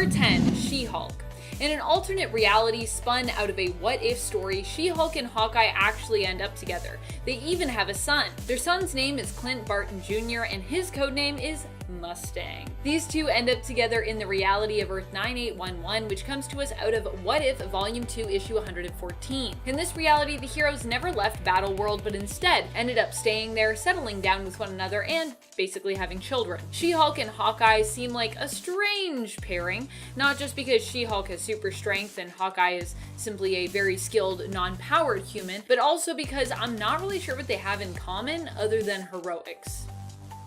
Number 10, She-Hulk. In an alternate reality spun out of a what-if story, She-Hulk and Hawkeye actually end up together. They even have a son. Their son's name is Clint Barton Jr. and his codename is Mustang. These two end up together in the reality of Earth 9811, which comes to us out of What If Volume 2, Issue 114. In this reality, the heroes never left Battleworld, but instead ended up staying there, settling down with one another, and basically having children. She-Hulk and Hawkeye seem like a strange pairing, not just because She-Hulk has super strength and Hawkeye is simply a very skilled, non-powered human, but also because I'm not really sure what they have in common other than heroics.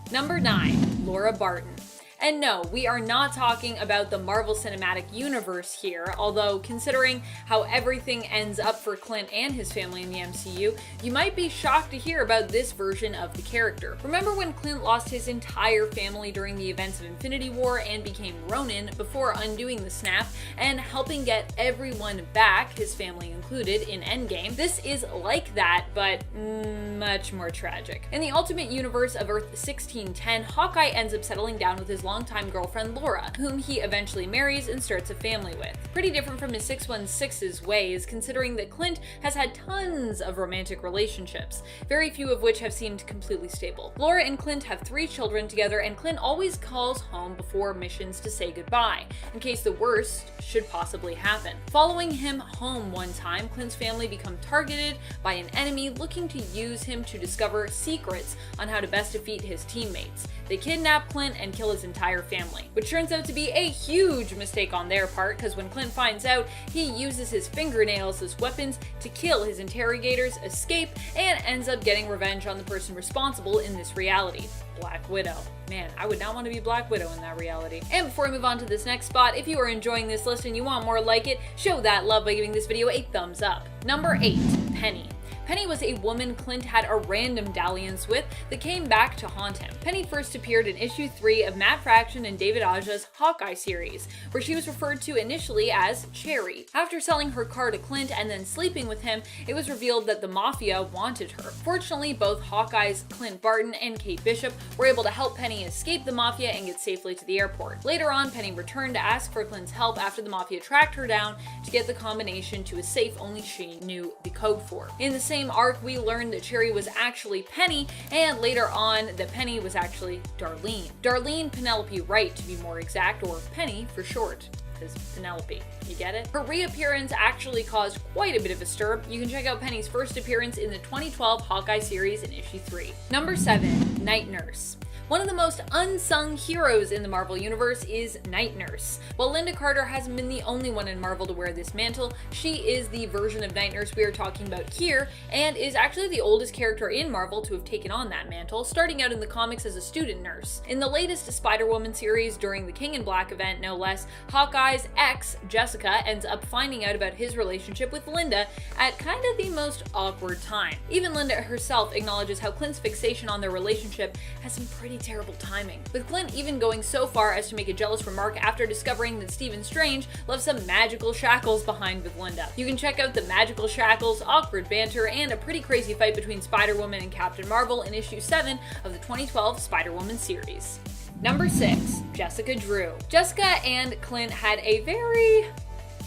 Number 9, Laura Barton. And no, we are not talking about the Marvel Cinematic Universe here, although considering how everything ends up for Clint and his family in the MCU, you might be shocked to hear about this version of the character. Remember when Clint lost his entire family during the events of Infinity War and became Ronin before undoing the snap and helping get everyone back, his family included, in Endgame? This is like that, but much more tragic. In the Ultimate Universe of Earth 1610, Hawkeye ends up settling down with his longtime girlfriend Laura, whom he eventually marries and starts a family with. Pretty different from his 616's ways, considering that Clint has had tons of romantic relationships, very few of which have seemed completely stable. Laura and Clint have 3 children together, and Clint always calls home before missions to say goodbye, in case the worst should possibly happen. Following him home one time, Clint's family become targeted by an enemy looking to use him to discover secrets on how to best defeat his teammates. They kidnap Clint and kill his entire family, which turns out to be a huge mistake on their part, because when Clint finds out, he uses his fingernails as weapons to kill his interrogators, escape, and ends up getting revenge on the person responsible in this reality, Black Widow. Man, I would not want to be Black Widow in that reality. And before I move on to this next spot, if you are enjoying this list and you want more like it, show that love by giving this video a thumbs up. Number 8, Penny. Penny was a woman Clint had a random dalliance with that came back to haunt him. Penny first appeared in issue 3 of Matt Fraction and David Aja's Hawkeye series, where she was referred to initially as Cherry. After selling her car to Clint and then sleeping with him, it was revealed that the Mafia wanted her. Fortunately, both Hawkeye's Clint Barton and Kate Bishop were able to help Penny escape the Mafia and get safely to the airport. Later on, Penny returned to ask for Clint's help after the Mafia tracked her down to get the combination to a safe only she knew the code for. In the same arc, we learned that Cherry was actually Penny, and later on that Penny was actually Darlene. Darlene Penelope Wright, to be more exact, or Penny for short, because Penelope. You get it? Her reappearance actually caused quite a bit of a stir. You can check out Penny's first appearance in the 2012 Hawkeye series in issue 3. Number 7, Night Nurse. One of the most unsung heroes in the Marvel Universe is Night Nurse. While Linda Carter hasn't been the only one in Marvel to wear this mantle, she is the version of Night Nurse we are talking about here, and is actually the oldest character in Marvel to have taken on that mantle, starting out in the comics as a student nurse. In the latest Spider-Woman series, during the King in Black event no less, Hawkeye's ex, Jessica, ends up finding out about his relationship with Linda at kind of the most awkward time. Even Linda herself acknowledges how Clint's fixation on their relationship has some pretty terrible timing, with Clint even going so far as to make a jealous remark after discovering that Stephen Strange left some magical shackles behind with Linda. You can check out the magical shackles, awkward banter, and a pretty crazy fight between Spider-Woman and Captain Marvel in issue 7 of the 2012 Spider-Woman series. Number 6, Jessica Drew. Jessica and Clint had a very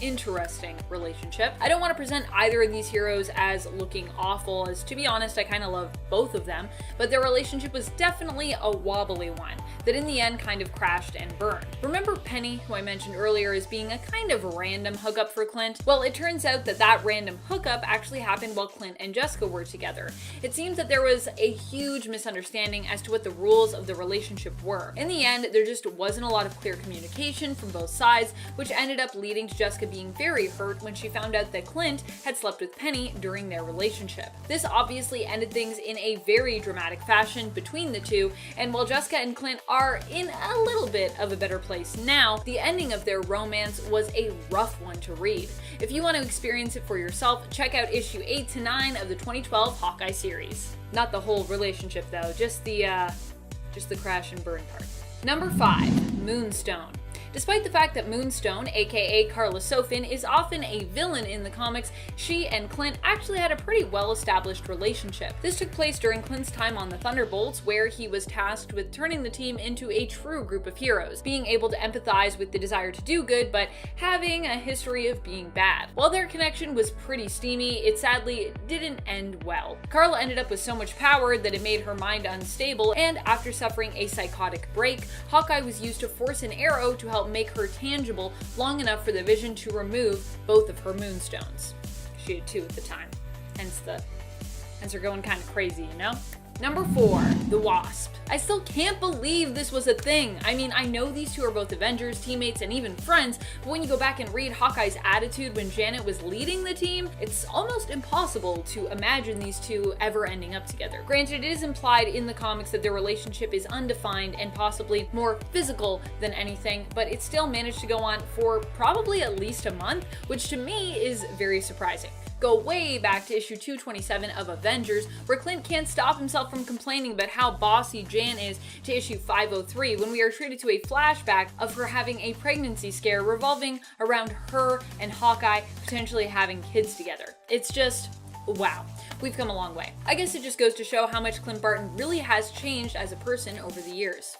interesting relationship. I don't want to present either of these heroes as looking awful, as to be honest, I kind of love both of them, but their relationship was definitely a wobbly one that in the end kind of crashed and burned. Remember Penny, who I mentioned earlier as being a kind of random hookup for Clint? Well, it turns out that that random hookup actually happened while Clint and Jessica were together. It seems that there was a huge misunderstanding as to what the rules of the relationship were. In the end, there just wasn't a lot of clear communication from both sides, which ended up leading to Jessica being very hurt when she found out that Clint had slept with Penny during their relationship. This obviously ended things in a very dramatic fashion between the two, and while Jessica and Clint are in a little bit of a better place now, the ending of their romance was a rough one to read. If you want to experience it for yourself, check out issue 8 to 9 of the 2012 Hawkeye series. Not the whole relationship though, just the crash and burn part. Number 5, Moonstone. Despite the fact that Moonstone, aka Karla Sofin, is often a villain in the comics, she and Clint actually had a pretty well-established relationship. This took place during Clint's time on the Thunderbolts, where he was tasked with turning the team into a true group of heroes, being able to empathize with the desire to do good, but having a history of being bad. While their connection was pretty steamy, it sadly didn't end well. Karla ended up with so much power that it made her mind unstable, and after suffering a psychotic break, Hawkeye was used to force an arrow to help make her tangible long enough for the Vision to remove both of her moonstones. She had 2 at the time, hence her going kind of crazy, you know? Number 4, the Wasp. I still can't believe this was a thing. I mean, I know these two are both Avengers, teammates, and even friends, but when you go back and read Hawkeye's attitude when Janet was leading the team, it's almost impossible to imagine these two ever ending up together. Granted, it is implied in the comics that their relationship is undefined and possibly more physical than anything, but it still managed to go on for probably at least a month, which to me is very surprising. Go way back to issue 227 of Avengers, where Clint can't stop himself from complaining about how bossy Jan is, to issue 503, when we are treated to a flashback of her having a pregnancy scare revolving around her and Hawkeye potentially having kids together. It's just, wow. We've come a long way. I guess it just goes to show how much Clint Barton really has changed as a person over the years.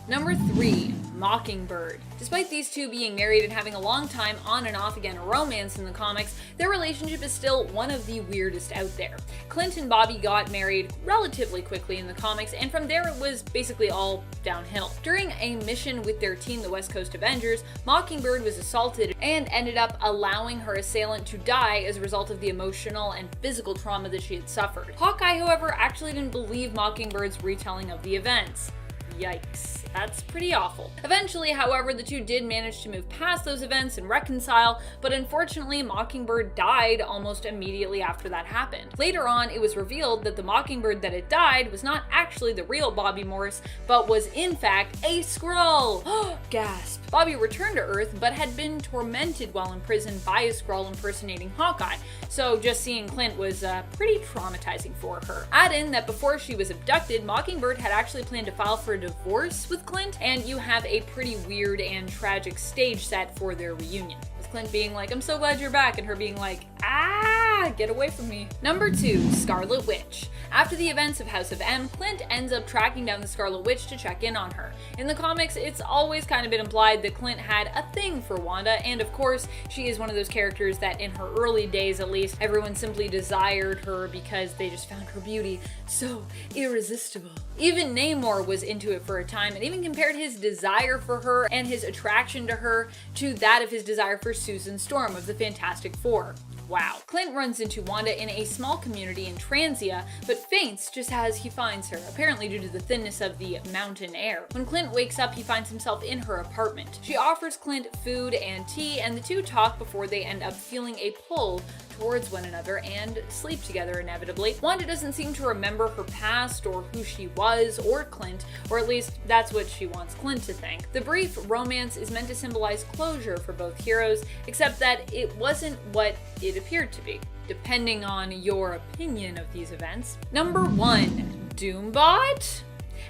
Number 3, Mockingbird. Despite these two being married and having a long time on and off again romance in the comics, their relationship is still one of the weirdest out there. Clint and Bobby got married relatively quickly in the comics, and from there it was basically all downhill. During a mission with their team, the West Coast Avengers, Mockingbird was assaulted and ended up allowing her assailant to die as a result of the emotional and physical trauma that she had suffered. Hawkeye, however, actually didn't believe Mockingbird's retelling of the events. Yikes. That's pretty awful. Eventually, however, the two did manage to move past those events and reconcile, but unfortunately, Mockingbird died almost immediately after that happened. Later on, it was revealed that the Mockingbird that had died was not actually the real Bobby Morse, but was in fact a Skrull. Gasp. Bobby returned to Earth, but had been tormented while in prison by a Skrull impersonating Hawkeye, so just seeing Clint was pretty traumatizing for her. Add in that before she was abducted, Mockingbird had actually planned to file for a divorce with Clint, and you have a pretty weird and tragic stage set for their reunion, with Clint being like, "I'm so glad you're back," and her being like, "Ah, get away from me." Number 2, Scarlet Witch. After the events of House of M, Clint ends up tracking down the Scarlet Witch to check in on her. In the comics, it's always kind of been implied that Clint had a thing for Wanda, and of course, she is one of those characters that in her early days at least, everyone simply desired her because they just found her beauty so irresistible. Even Namor was into it for a time, and even compared his desire for her and his attraction to her to that of his desire for Susan Storm of the Fantastic Four. Wow. Clint runs into Wanda in a small community in Transia, but faints just as he finds her, apparently due to the thinness of the mountain air. When Clint wakes up, he finds himself in her apartment. She offers Clint food and tea, and the two talk before they end up feeling a pull towards one another and sleep together inevitably. Wanda doesn't seem to remember her past or who she was or Clint, or at least that's what she wants Clint to think. The brief romance is meant to symbolize closure for both heroes, except that it wasn't what it appeared to be, depending on your opinion of these events. Number 1, Doombot?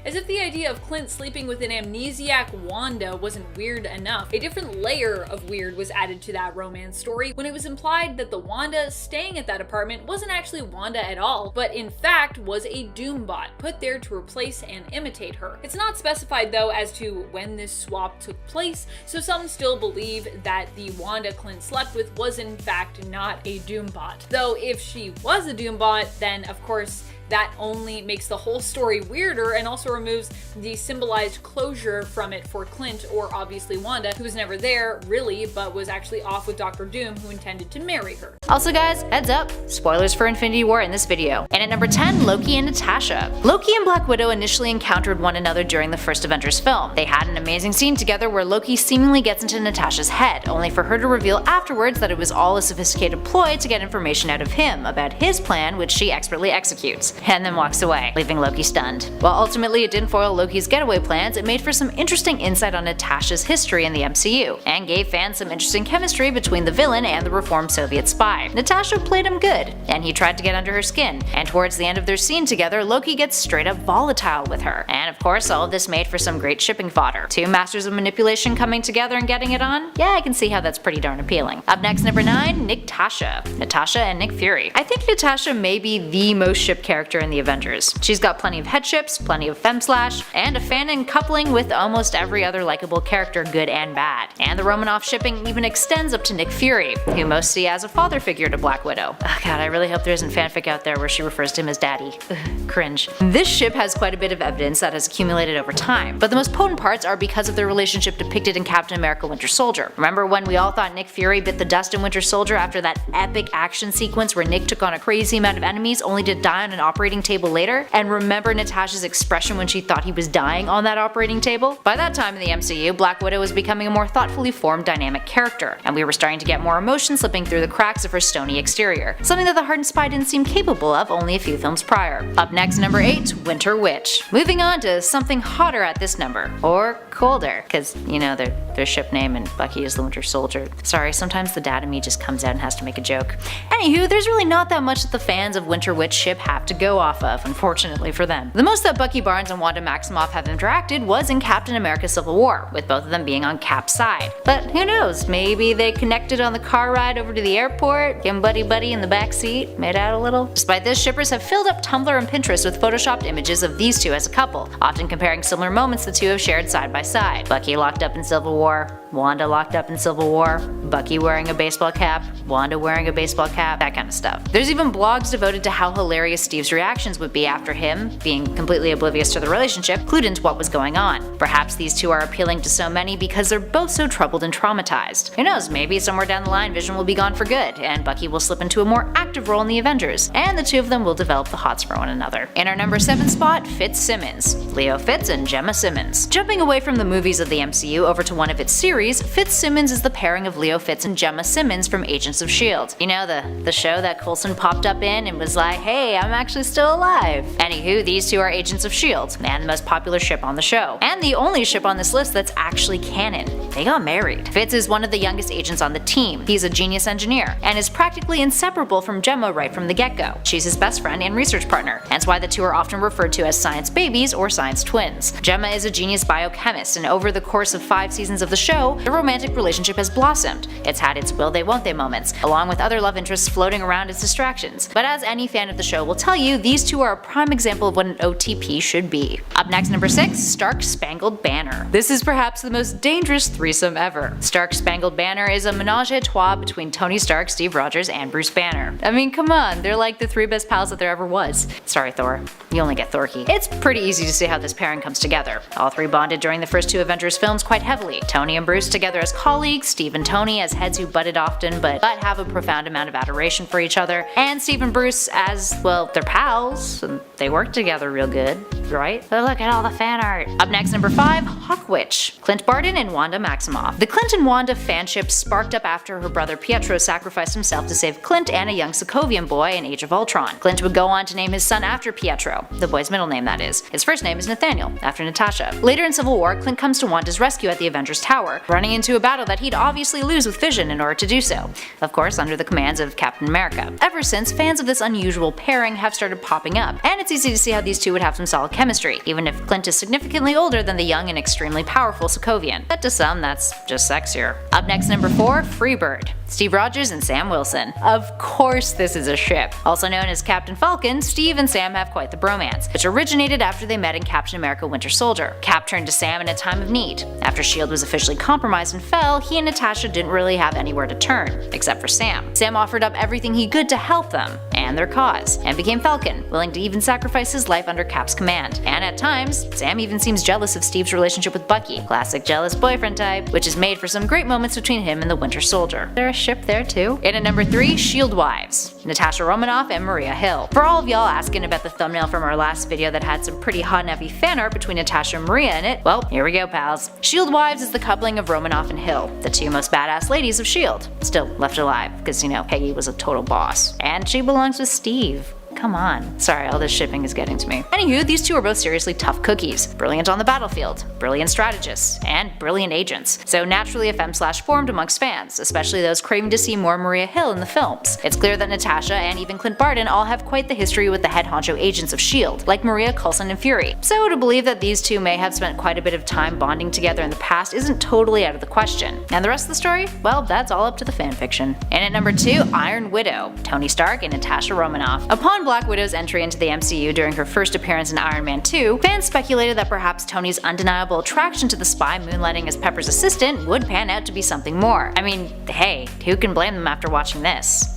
As if the idea of Clint sleeping with an amnesiac Wanda wasn't weird enough, a different layer of weird was added to that romance story when it was implied that the Wanda staying at that apartment wasn't actually Wanda at all, but in fact was a Doombot put there to replace and imitate her. It's not specified though as to when this swap took place, so some still believe that the Wanda Clint slept with was in fact not a Doombot. Though if she was a Doombot, then of course that only makes the whole story weirder and also removes the symbolized closure from it for Clint, or obviously Wanda, who was never there really, but was actually off with Dr. Doom, who intended to marry her. Also guys, heads up, spoilers for Infinity War in this video. And at number 10, Loki and Natasha. Loki and Black Widow initially encountered one another during the first Avengers film. They had an amazing scene together where Loki seemingly gets into Natasha's head, only for her to reveal afterwards that it was all a sophisticated ploy to get information out of him about his plan, which she expertly executes, and then walks away, leaving Loki stunned. While ultimately it didn't foil Loki's getaway plans, it made for some interesting insight on Natasha's history in the MCU, and gave fans some interesting chemistry between the villain and the reformed Soviet spy. Hawkeye. Natasha played him good, and he tried to get under her skin, and towards the end of their scene together, Loki gets straight up volatile with her. And of course, all of this made for some great shipping fodder. Two masters of manipulation coming together and getting it on? Yeah, I can see how that's pretty darn appealing. Up next, number 9, Natasha. Natasha and Nick Fury. I think Natasha may be the most shipped character in the Avengers. She's got plenty of headships, plenty of femslash, and a fanon coupling with almost every other likable character, good and bad. And the Romanoff shipping even extends up to Nick Fury, who most see as a father figure to Black Widow. Oh god, I really hope there isn't fanfic out there where she refers to him as daddy. Ugh, cringe. This ship has quite a bit of evidence that has accumulated over time, but the most potent parts are because of their relationship depicted in Captain America Winter Soldier. Remember when we all thought Nick Fury bit the dust in Winter Soldier after that epic action sequence where Nick took on a crazy amount of enemies only to die on an operating table later? And remember Natasha's expression when she thought he was dying on that operating table? By that time in the MCU, Black Widow was becoming a more thoughtfully formed dynamic character, and we were starting to get more emotion slipping through the cracks of her stony exterior, something that the hardened spy didn't seem capable of only a few films prior. Up next, number 8, Winter Witch. Moving on to something hotter at this number, or colder, because you know their ship name and Bucky is the Winter Soldier. Sorry, sometimes the dad in me just comes out and has to make a joke. Anywho, there's really not that much that the fans of Winter Witch ship have to go off of, unfortunately for them. The most that Bucky Barnes and Wanda Maximoff have interacted was in Captain America Civil War, with both of them being on Cap's side. But who knows, maybe they connected on the car ride over to the airport, getting buddy-buddy in the back seat, made out a little. Despite this, shippers have filled up Tumblr and Pinterest with photoshopped images of these two as a couple, often comparing similar moments the two have shared side by side. Bucky locked up in Civil War, Wanda locked up in Civil War, Bucky wearing a baseball cap, Wanda wearing a baseball cap, that kind of stuff. There's even blogs devoted to how hilarious Steve's reactions would be after him, being completely oblivious to the relationship, clued into what was going on. Perhaps these two are appealing to so many because they're both so troubled and traumatized. Who knows, maybe somewhere down the line Vision will be gone for good, and Bucky will slip into a more active role in the Avengers, and the two of them will develop the hots for one another. In our number 7 spot, Fitzsimmons. Leo Fitz and Gemma Simmons. Jumping away from the movies of the MCU over to one of its series, Fitzsimmons is the pairing of Leo Fitz and Gemma Simmons from Agents of S.H.I.E.L.D. You know, the show that Coulson popped up in and was like, hey, I'm actually still alive. Anywho, these two are Agents of S.H.I.E.L.D. and the most popular ship on the show, and the only ship on this list that's actually canon. They got married. Fitz is one of the youngest agents on the team. He's a genius engineer, and is practically inseparable from Gemma right from the get-go. She's his best friend and research partner, hence why the two are often referred to as science babies or science twins. Gemma is a genius biochemist, and over the course of 5 seasons of the show, the romantic relationship has blossomed. It's had its will they won't they moments, along with other love interests floating around as distractions. But as any fan of the show will tell you, these two are a prime example of what an OTP should be. Up next, number 6, Stark Spangled Banner. This is perhaps the most dangerous threesome ever. Stark Spangled Banner is a menage a trois between Tony Stark, Steve Rogers, and Bruce Banner. I mean, come on, they're like the 3 best pals that there ever was. Sorry, Thor. You only get Thorky. It's pretty easy to see how this pairing comes together. All 3 bonded during the first 2 Avengers films quite heavily. Tony and Bruce together as colleagues, Steve and Tony as heads who butted often but have a profound amount of adoration for each other, and Steve and Bruce as, well, they're pals, and they work together real good, right? But look at all the fan art. Up next, number 5, Hawkwitch. Clint Barton and Wanda Maximoff. The Clint and Wanda fanship sparked up after her brother Pietro sacrificed himself to save Clint and a young Sokovian boy in Age of Ultron. Clint would go on to name his son after Pietro, the boy's middle name that is. His first name is Nathaniel, after Natasha. Later in Civil War, Clint comes to Wanda's rescue at the Avengers Tower, running into a battle that he'd obviously lose with Vision in order to do so, of course under the commands of Captain America. Ever since, fans of this unusual pairing have started popping up, and it's easy to see how these two would have some solid chemistry, even if Clint is significantly older than the young and extremely powerful Sokovian. But to some, that's just sexier. Up next, number 4, Freebird. Steve Rogers and Sam Wilson. Of course this is a ship. Also known as Captain Falcon, Steve and Sam have quite the bromance, which originated after they met in Captain America Winter Soldier. Cap turned to Sam in a time of need. After S.H.I.E.L.D. was officially compromised and fell, he and Natasha didn't really have anywhere to turn, except for Sam. Sam offered up everything he could to help them, and their cause, and became Falcon, willing to even sacrifice his life under Cap's command. And at times, Sam even seems jealous of Steve's relationship with Bucky, classic jealous boyfriend type, which is made for some great moments between him and the Winter Soldier. They're a ship there too. In at number 3, S.H.I.E.L.D. wives. Natasha Romanoff and Maria Hill. For all of y'all asking about the thumbnail from our last video that had some pretty hot and heavy fan art between Natasha and Maria in it, well, here we go, pals. S.H.I.E.L.D. wives is the coupling of Romanoff and Hill, the 2 most badass ladies of S.H.I.E.L.D. Still left alive, because you know, Peggy was a total boss. And she belongs with Steve. Come on. Sorry, all this shipping is getting to me. Anywho, these two are both seriously tough cookies. Brilliant on the battlefield, brilliant strategists, and brilliant agents. So naturally a fem-slash formed amongst fans, especially those craving to see more Maria Hill in the films. It's clear that Natasha and even Clint Barton all have quite the history with the head honcho agents of S.H.I.E.L.D., like Maria, Coulson, and Fury. So to believe that these two may have spent quite a bit of time bonding together in the past isn't totally out of the question. And the rest of the story? Well, that's all up to the fanfiction. And at number 2, Iron Widow, Tony Stark and Natasha Romanoff. Upon Black Widow's entry into the MCU during her first appearance in Iron Man 2, fans speculated that perhaps Tony's undeniable attraction to the spy moonlighting as Pepper's assistant would pan out to be something more. I mean, hey, who can blame them after watching this?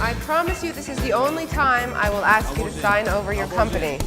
I promise you this is the only time I will ask you to sign over your company.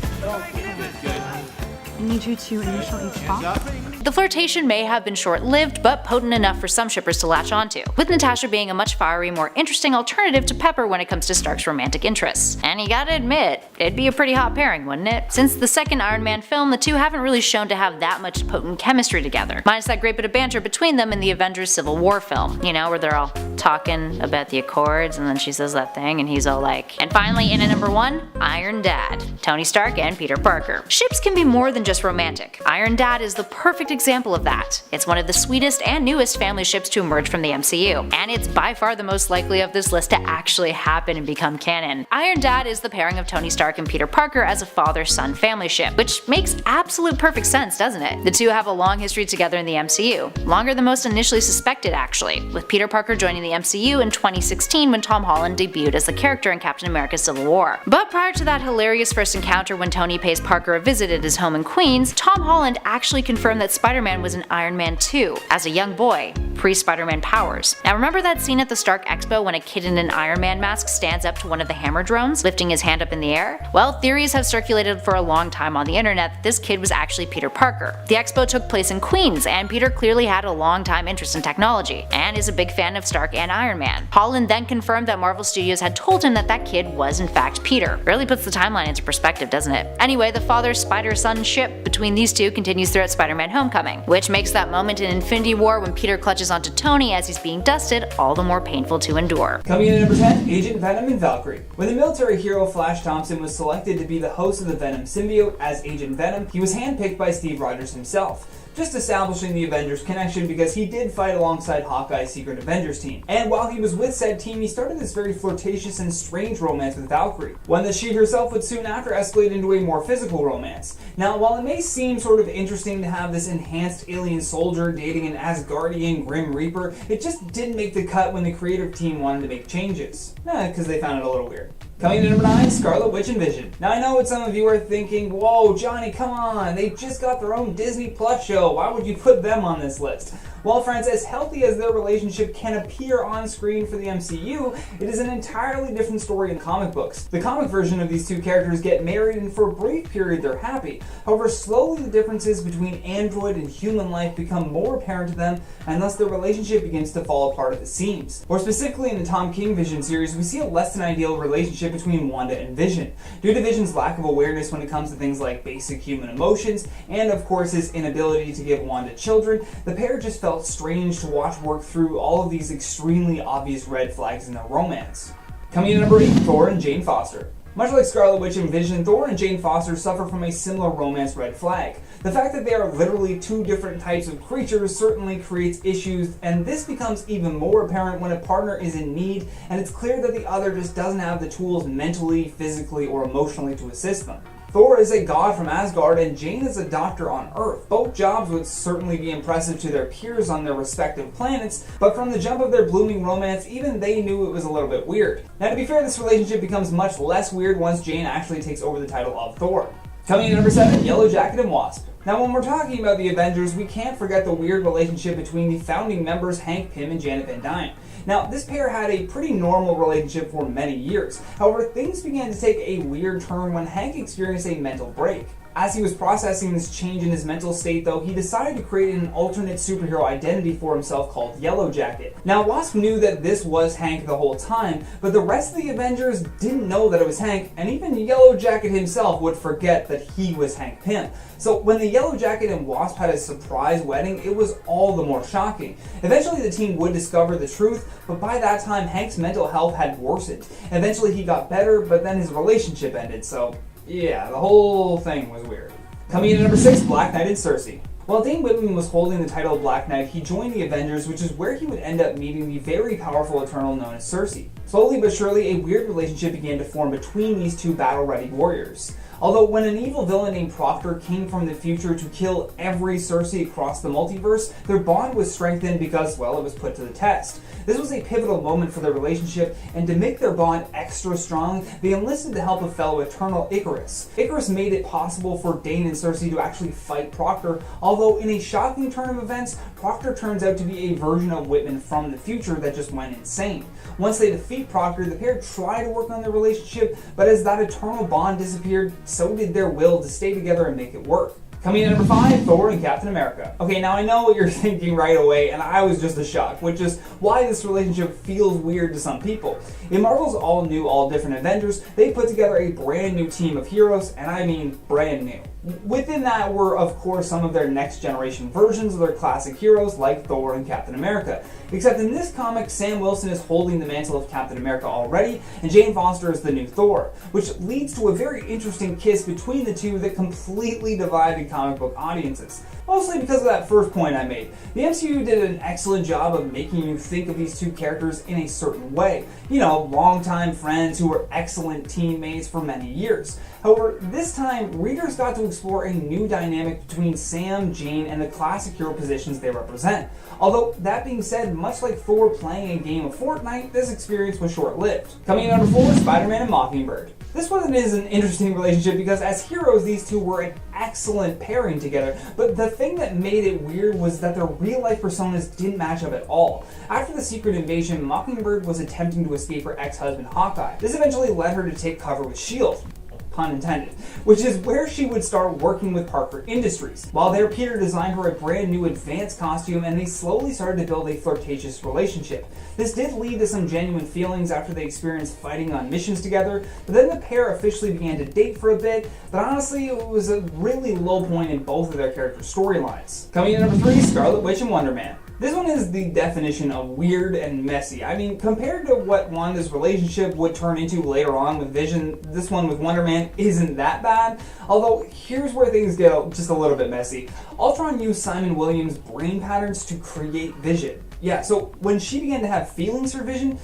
I need you to initial each box. The flirtation may have been short-lived, but potent enough for some shippers to latch onto, with Natasha being a much fiery, more interesting alternative to Pepper when it comes to Stark's romantic interests. And you gotta admit, it'd be a pretty hot pairing, wouldn't it? Since the second Iron Man film, the two haven't really shown to have that much potent chemistry together, minus that great bit of banter between them in the Avengers Civil War film, you know, where they're all talking about the Accords and then she says that thing and he's all like. And finally, in at number 1, Iron Dad, Tony Stark and Peter Parker. Ships can be more than just romantic. Iron Dad is the perfect example of that. It's one of the sweetest and newest family ships to emerge from the MCU, and it's by far the most likely of this list to actually happen and become canon. Iron Dad is the pairing of Tony Stark and Peter Parker as a father-son family ship, which makes absolute perfect sense, doesn't it? The two have a long history together in the MCU, longer than most initially suspected actually, with Peter Parker joining the MCU in 2016 when Tom Holland debuted as the character in Captain America Civil War. But prior to that hilarious first encounter when Tony pays Parker a visit at his home in Queens, Tom Holland actually confirmed that Spider-Man was in Iron Man 2 as a young boy, pre-Spider-Man powers. Now remember that scene at the Stark Expo when a kid in an Iron Man mask stands up to one of the Hammer drones, lifting his hand up in the air? Well, theories have circulated for a long time on the internet that this kid was actually Peter Parker. The expo took place in Queens, and Peter clearly had a long time interest in technology, and is a big fan of Stark and Iron Man. Holland then confirmed that Marvel Studios had told him that that kid was in fact Peter. Really puts the timeline into perspective, doesn't it? Anyway, the father-spider-son ship between these two continues throughout Spider-Man Homecoming, which makes that moment in Infinity War when Peter clutches onto Tony as he's being dusted all the more painful to endure. Coming in at number 10, Agent Venom and Valkyrie. When the military hero Flash Thompson was selected to be the host of the Venom symbiote as Agent Venom, he was handpicked by Steve Rogers himself, just establishing the Avengers connection because he did fight alongside Hawkeye's Secret Avengers team. And while he was with said team, he started this very flirtatious and strange romance with Valkyrie, one that she herself would soon after escalate into a more physical romance. Now, while it may seem sort of interesting to have this enhanced alien soldier dating an Asgardian Grim Reaper, it just didn't make the cut when the creative team wanted to make changes. Because they found it a little weird. Coming in at number 9, Scarlet Witch and Vision. Now I know what some of you are thinking, whoa Johnny, come on, they just got their own Disney Plus show, why would you put them on this list? Well friends, as healthy as their relationship can appear on screen for the MCU, it is an entirely different story in comic books. The comic version of these two characters get married and for a brief period they're happy. However, slowly the differences between android and human life become more apparent to them, and thus their relationship begins to fall apart at the seams. More specifically in the Tom King Vision series, we see a less than ideal relationship between Wanda and Vision, due to Vision's lack of awareness when it comes to things like basic human emotions, and of course his inability to give Wanda children. The pair just felt strange to watch work through all of these extremely obvious red flags in their romance. Coming in at number 8, Thor and Jane Foster. Much like Scarlet Witch and Vision, Thor and Jane Foster suffer from a similar romance red flag. The fact that they are literally two different types of creatures certainly creates issues, and this becomes even more apparent when a partner is in need and it's clear that the other just doesn't have the tools mentally, physically, or emotionally to assist them. Thor is a god from Asgard and Jane is a doctor on Earth. Both jobs would certainly be impressive to their peers on their respective planets, but from the jump of their blooming romance, even they knew it was a little bit weird. Now to be fair, this relationship becomes much less weird once Jane actually takes over the title of Thor. Coming in at number 7, Yellow Jacket and Wasp. Now when we're talking about the Avengers, we can't forget the weird relationship between the founding members Hank Pym and Janet Van Dyne. Now, this pair had a pretty normal relationship for many years. However, things began to take a weird turn when Hank experienced a mental break. As he was processing this change in his mental state though, he decided to create an alternate superhero identity for himself called Yellow Jacket. Now Wasp knew that this was Hank the whole time, but the rest of the Avengers didn't know that it was Hank, and even Yellow Jacket himself would forget that he was Hank Pym. So when the Yellow Jacket and Wasp had a surprise wedding, it was all the more shocking. Eventually the team would discover the truth, but by that time Hank's mental health had worsened. Eventually he got better, but then his relationship ended, so yeah, the whole thing was weird. Coming in at number 6, Black Knight and Cersei. While Dane Whitman was holding the title of Black Knight, he joined the Avengers, which is where he would end up meeting the very powerful Eternal known as Cersei. Slowly but surely, a weird relationship began to form between these two battle-ready warriors. Although when an evil villain named Proctor came from the future to kill every Cersei across the multiverse, their bond was strengthened because, well, it was put to the test. This was a pivotal moment for their relationship, and to make their bond extra strong, they enlisted the help of fellow Eternal Icarus. Icarus made it possible for Dane and Cersei to actually fight Proctor, although in a shocking turn of events, Proctor turns out to be a version of Whitman from the future that just went insane. Once they defeat Proctor, the pair try to work on their relationship, but as that eternal bond disappeared, so did their will to stay together and make it work. Coming in at number 5, Thor and Captain America. Okay, now I know what you're thinking right away, and I was just as shocked, which is why this relationship feels weird to some people. In Marvel's all-new, all-different Avengers, they put together a brand new team of heroes, and I mean brand new. Within that were, of course, some of their next-generation versions of their classic heroes, like Thor and Captain America. Except in this comic, Sam Wilson is holding the mantle of Captain America already, and Jane Foster is the new Thor, which leads to a very interesting kiss between the two that completely divided comic book audiences. Mostly because of that first point I made. The MCU did an excellent job of making you think of these two characters in a certain way. You know, longtime friends who were excellent teammates for many years. However, this time, readers got to explore a new dynamic between Sam, Jane, and the classic hero positions they represent. Although, that being said, much like Thor playing a game of Fortnite, this experience was short-lived. Coming in at number 4, Spider-Man and Mockingbird. This one is an interesting relationship because as heroes, these two were an excellent pairing together, but the thing that made it weird was that their real-life personas didn't match up at all. After the Secret Invasion, Mockingbird was attempting to escape her ex-husband Hawkeye. This eventually led her to take cover with S.H.I.E.L.D., pun intended, which is where she would start working with Parker Industries. While there, Peter designed her a brand new advanced costume, and they slowly started to build a flirtatious relationship. This did lead to some genuine feelings after they experienced fighting on missions together, but then the pair officially began to date for a bit, but honestly it was a really low point in both of their character storylines. Coming in at number 3, Scarlet Witch and Wonder Man. This one is the definition of weird and messy. I mean, compared to what Wanda's relationship would turn into later on with Vision, this one with Wonder Man isn't that bad. Although, here's where things get just a little bit messy. Ultron used Simon Williams' brain patterns to create Vision. Yeah, so when she began to have feelings for Vision,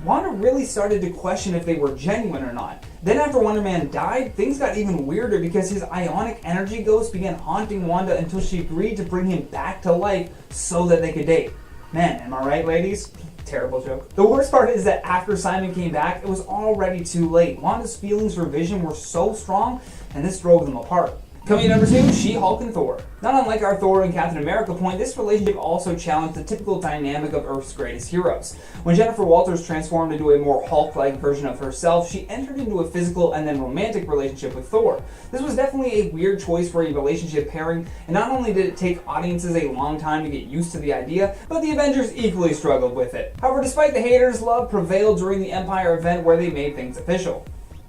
Wanda really started to question if they were genuine or not. Then after Wonder Man died, things got even weirder because his ionic energy ghost began haunting Wanda until she agreed to bring him back to life so that they could date. Man, am I right, ladies? Terrible joke. The worst part is that after Simon came back, it was already too late. Wanda's feelings for Vision were so strong, and this drove them apart. Coming in at number 2, She-Hulk and Thor. Not unlike our Thor and Captain America point, this relationship also challenged the typical dynamic of Earth's greatest heroes. When Jennifer Walters transformed into a more Hulk-like version of herself, she entered into a physical and then romantic relationship with Thor. This was definitely a weird choice for a relationship pairing, and not only did it take audiences a long time to get used to the idea, but the Avengers equally struggled with it. However, despite the haters, love prevailed during the Empire event where they made things official.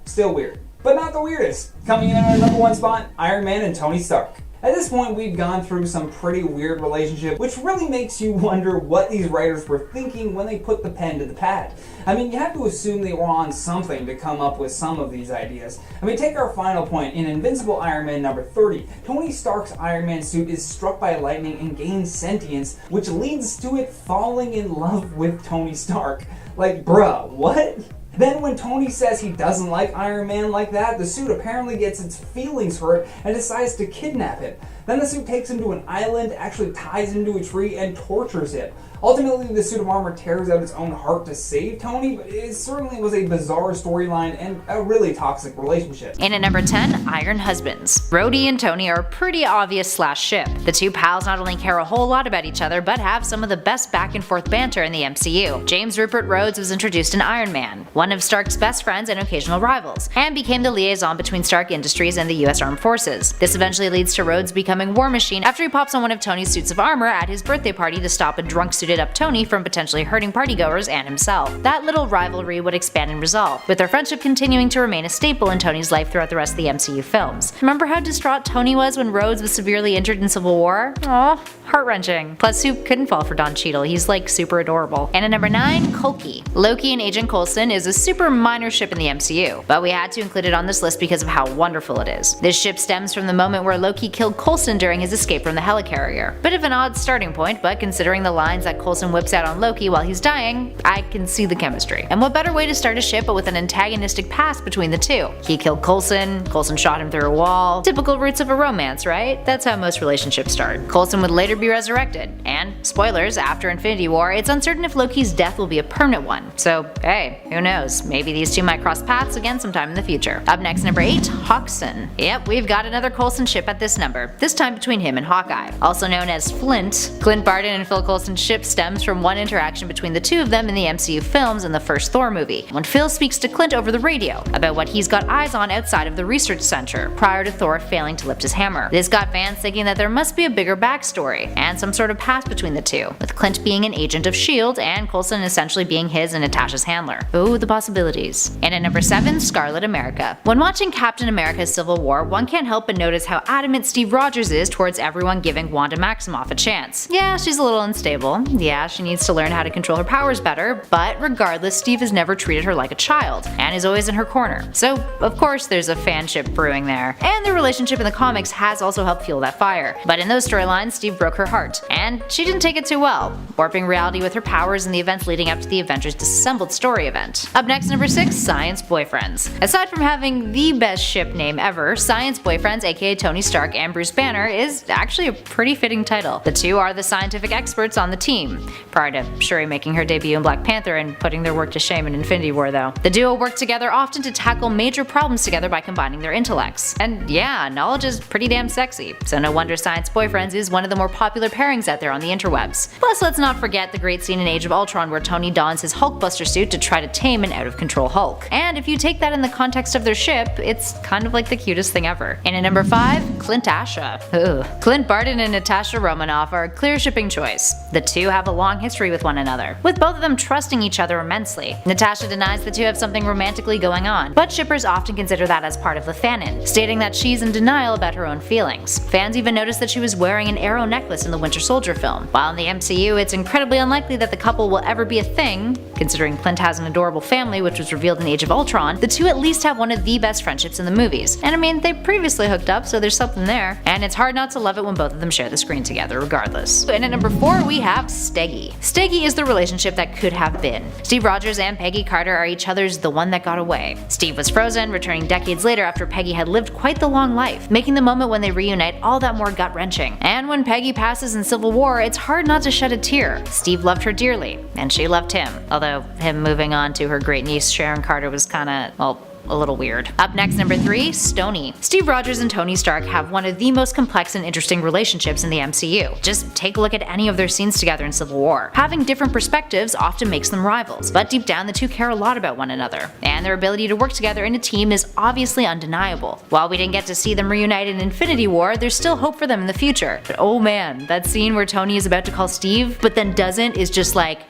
Still weird. But not the weirdest. Coming in at our number 1 spot, Iron Man and Tony Stark. At this point, we've gone through some pretty weird relationships, which really makes you wonder what these writers were thinking when they put the pen to the pad. I mean, you have to assume they were on something to come up with some of these ideas. I mean, take our final point. In Invincible Iron Man number 30, Tony Stark's Iron Man suit is struck by lightning and gains sentience, which leads to it falling in love with Tony Stark. Like, bruh, what? Then when Tony says he doesn't like Iron Man like that, the suit apparently gets its feelings hurt and decides to kidnap him. Then the suit takes him to an island, actually ties him to a tree, and tortures him. Ultimately, the suit of armor tears out its own heart to save Tony, but it certainly was a bizarre storyline and a really toxic relationship. In at number 10, Iron Husbands. Rhodey and Tony are a pretty obvious ship. The two pals not only care a whole lot about each other, but have some of the best back and forth banter in the MCU. James Rupert Rhodes was introduced in Iron Man, one of Stark's best friends and occasional rivals, and became the liaison between Stark Industries and the US Armed Forces. This eventually leads to Rhodes becoming War Machine after he pops on one of Tony's suits of armor at his birthday party to stop a drunk suited up Tony from potentially hurting partygoers and himself. That little rivalry would expand and resolve, with their friendship continuing to remain a staple in Tony's life throughout the rest of the MCU films. Remember how distraught Tony was when Rhodes was severely injured in Civil War? Aw, heart-wrenching. Plus, who couldn't fall for Don Cheadle? He's like super adorable. And at number 9, Loki. Loki and Agent Coulson is a super minor ship in the MCU, but we had to include it on this list because of how wonderful it is. This ship stems from the moment where Loki killed Coulson during his escape from the helicarrier. Bit of an odd starting point, but considering the lines that Coulson whips out on Loki while he's dying, I can see the chemistry. And what better way to start a ship but with an antagonistic past between the two? He killed Coulson, Coulson shot him through a wall. Typical roots of a romance, right? That's how most relationships start. Coulson would later be resurrected, and spoilers, after Infinity War, it's uncertain if Loki's death will be a permanent one. So hey, who knows? Maybe these two might cross paths again sometime in the future. Up next, number 8, Hawkson. Yep, we've got another Coulson ship at this number, this time between him and Hawkeye. Also known as Flint, Clint Barton and Phil Coulson's ship stems from one interaction between the two of them in the MCU films in the first Thor movie, when Phil speaks to Clint over the radio about what he's got eyes on outside of the research center prior to Thor failing to lift his hammer. This got fans thinking that there must be a bigger backstory and some sort of past between the two, with Clint being an agent of S.H.I.E.L.D. and Coulson essentially being his and Natasha's handler. Ooh, the possibilities. And at number 7, Scarlet America. When watching Captain America's Civil War, one can't help but notice how adamant Steve Rogers is towards everyone giving Wanda Maximoff a chance. Yeah, she's a little unstable. Yeah, she needs to learn how to control her powers better, but regardless, Steve has never treated her like a child, and is always in her corner. So, of course, there's a fanship brewing there. And their relationship in the comics has also helped fuel that fire. But in those storylines, Steve broke her heart, and she didn't take it too well, warping reality with her powers in the events leading up to the Avengers Disassembled story event. Up next, number 6, Science Boyfriends. Aside from having the best ship name ever, Science Boyfriends, aka Tony Stark and Bruce Banner, is actually a pretty fitting title. The two are the scientific experts on the team, prior to Shuri making her debut in Black Panther and putting their work to shame in Infinity War though. The duo work together often to tackle major problems together by combining their intellects. And yeah, knowledge is pretty damn sexy, so no wonder Science Boyfriends is one of the more popular pairings out there on the interwebs. Plus, let's not forget the great scene in Age of Ultron where Tony dons his Hulkbuster suit to try to tame an out-of-control Hulk. And if you take that in the context of their ship, it's kind of like the cutest thing ever. And at number 5, Clint Asha. Ooh. Clint Barton and Natasha Romanoff are a clear shipping choice. The two have a long history with one another, with both of them trusting each other immensely. Natasha denies the two have something romantically going on, but shippers often consider that as part of the fanon, stating that she's in denial about her own feelings. Fans even noticed that she was wearing an arrow necklace in the Winter Soldier film. While in the MCU, it's incredibly unlikely that the couple will ever be a thing, considering Clint has an adorable family which was revealed in Age of Ultron, the two at least have one of the best friendships in the movies. And I mean, they previously hooked up, so there's something there. And it's hard not to love it when both of them share the screen together, regardless. And at number 4, we have Steggy. Steggy is the relationship that could have been. Steve Rogers and Peggy Carter are each other's the one that got away. Steve was frozen, returning decades later after Peggy had lived quite the long life, making the moment when they reunite all that more gut-wrenching. And when Peggy passes in Civil War, it's hard not to shed a tear. Steve loved her dearly, and she loved him, although him moving on to her great niece Sharon Carter was kinda, well, a little weird. Up next, number 3, Stony. Steve Rogers and Tony Stark have one of the most complex and interesting relationships in the MCU. Just take a look at any of their scenes together in Civil War. Having different perspectives often makes them rivals, but deep down the two care a lot about one another, and their ability to work together in a team is obviously undeniable. While we didn't get to see them reunite in Infinity War, there's still hope for them in the future. But oh man, that scene where Tony is about to call Steve, but then doesn't, is just like,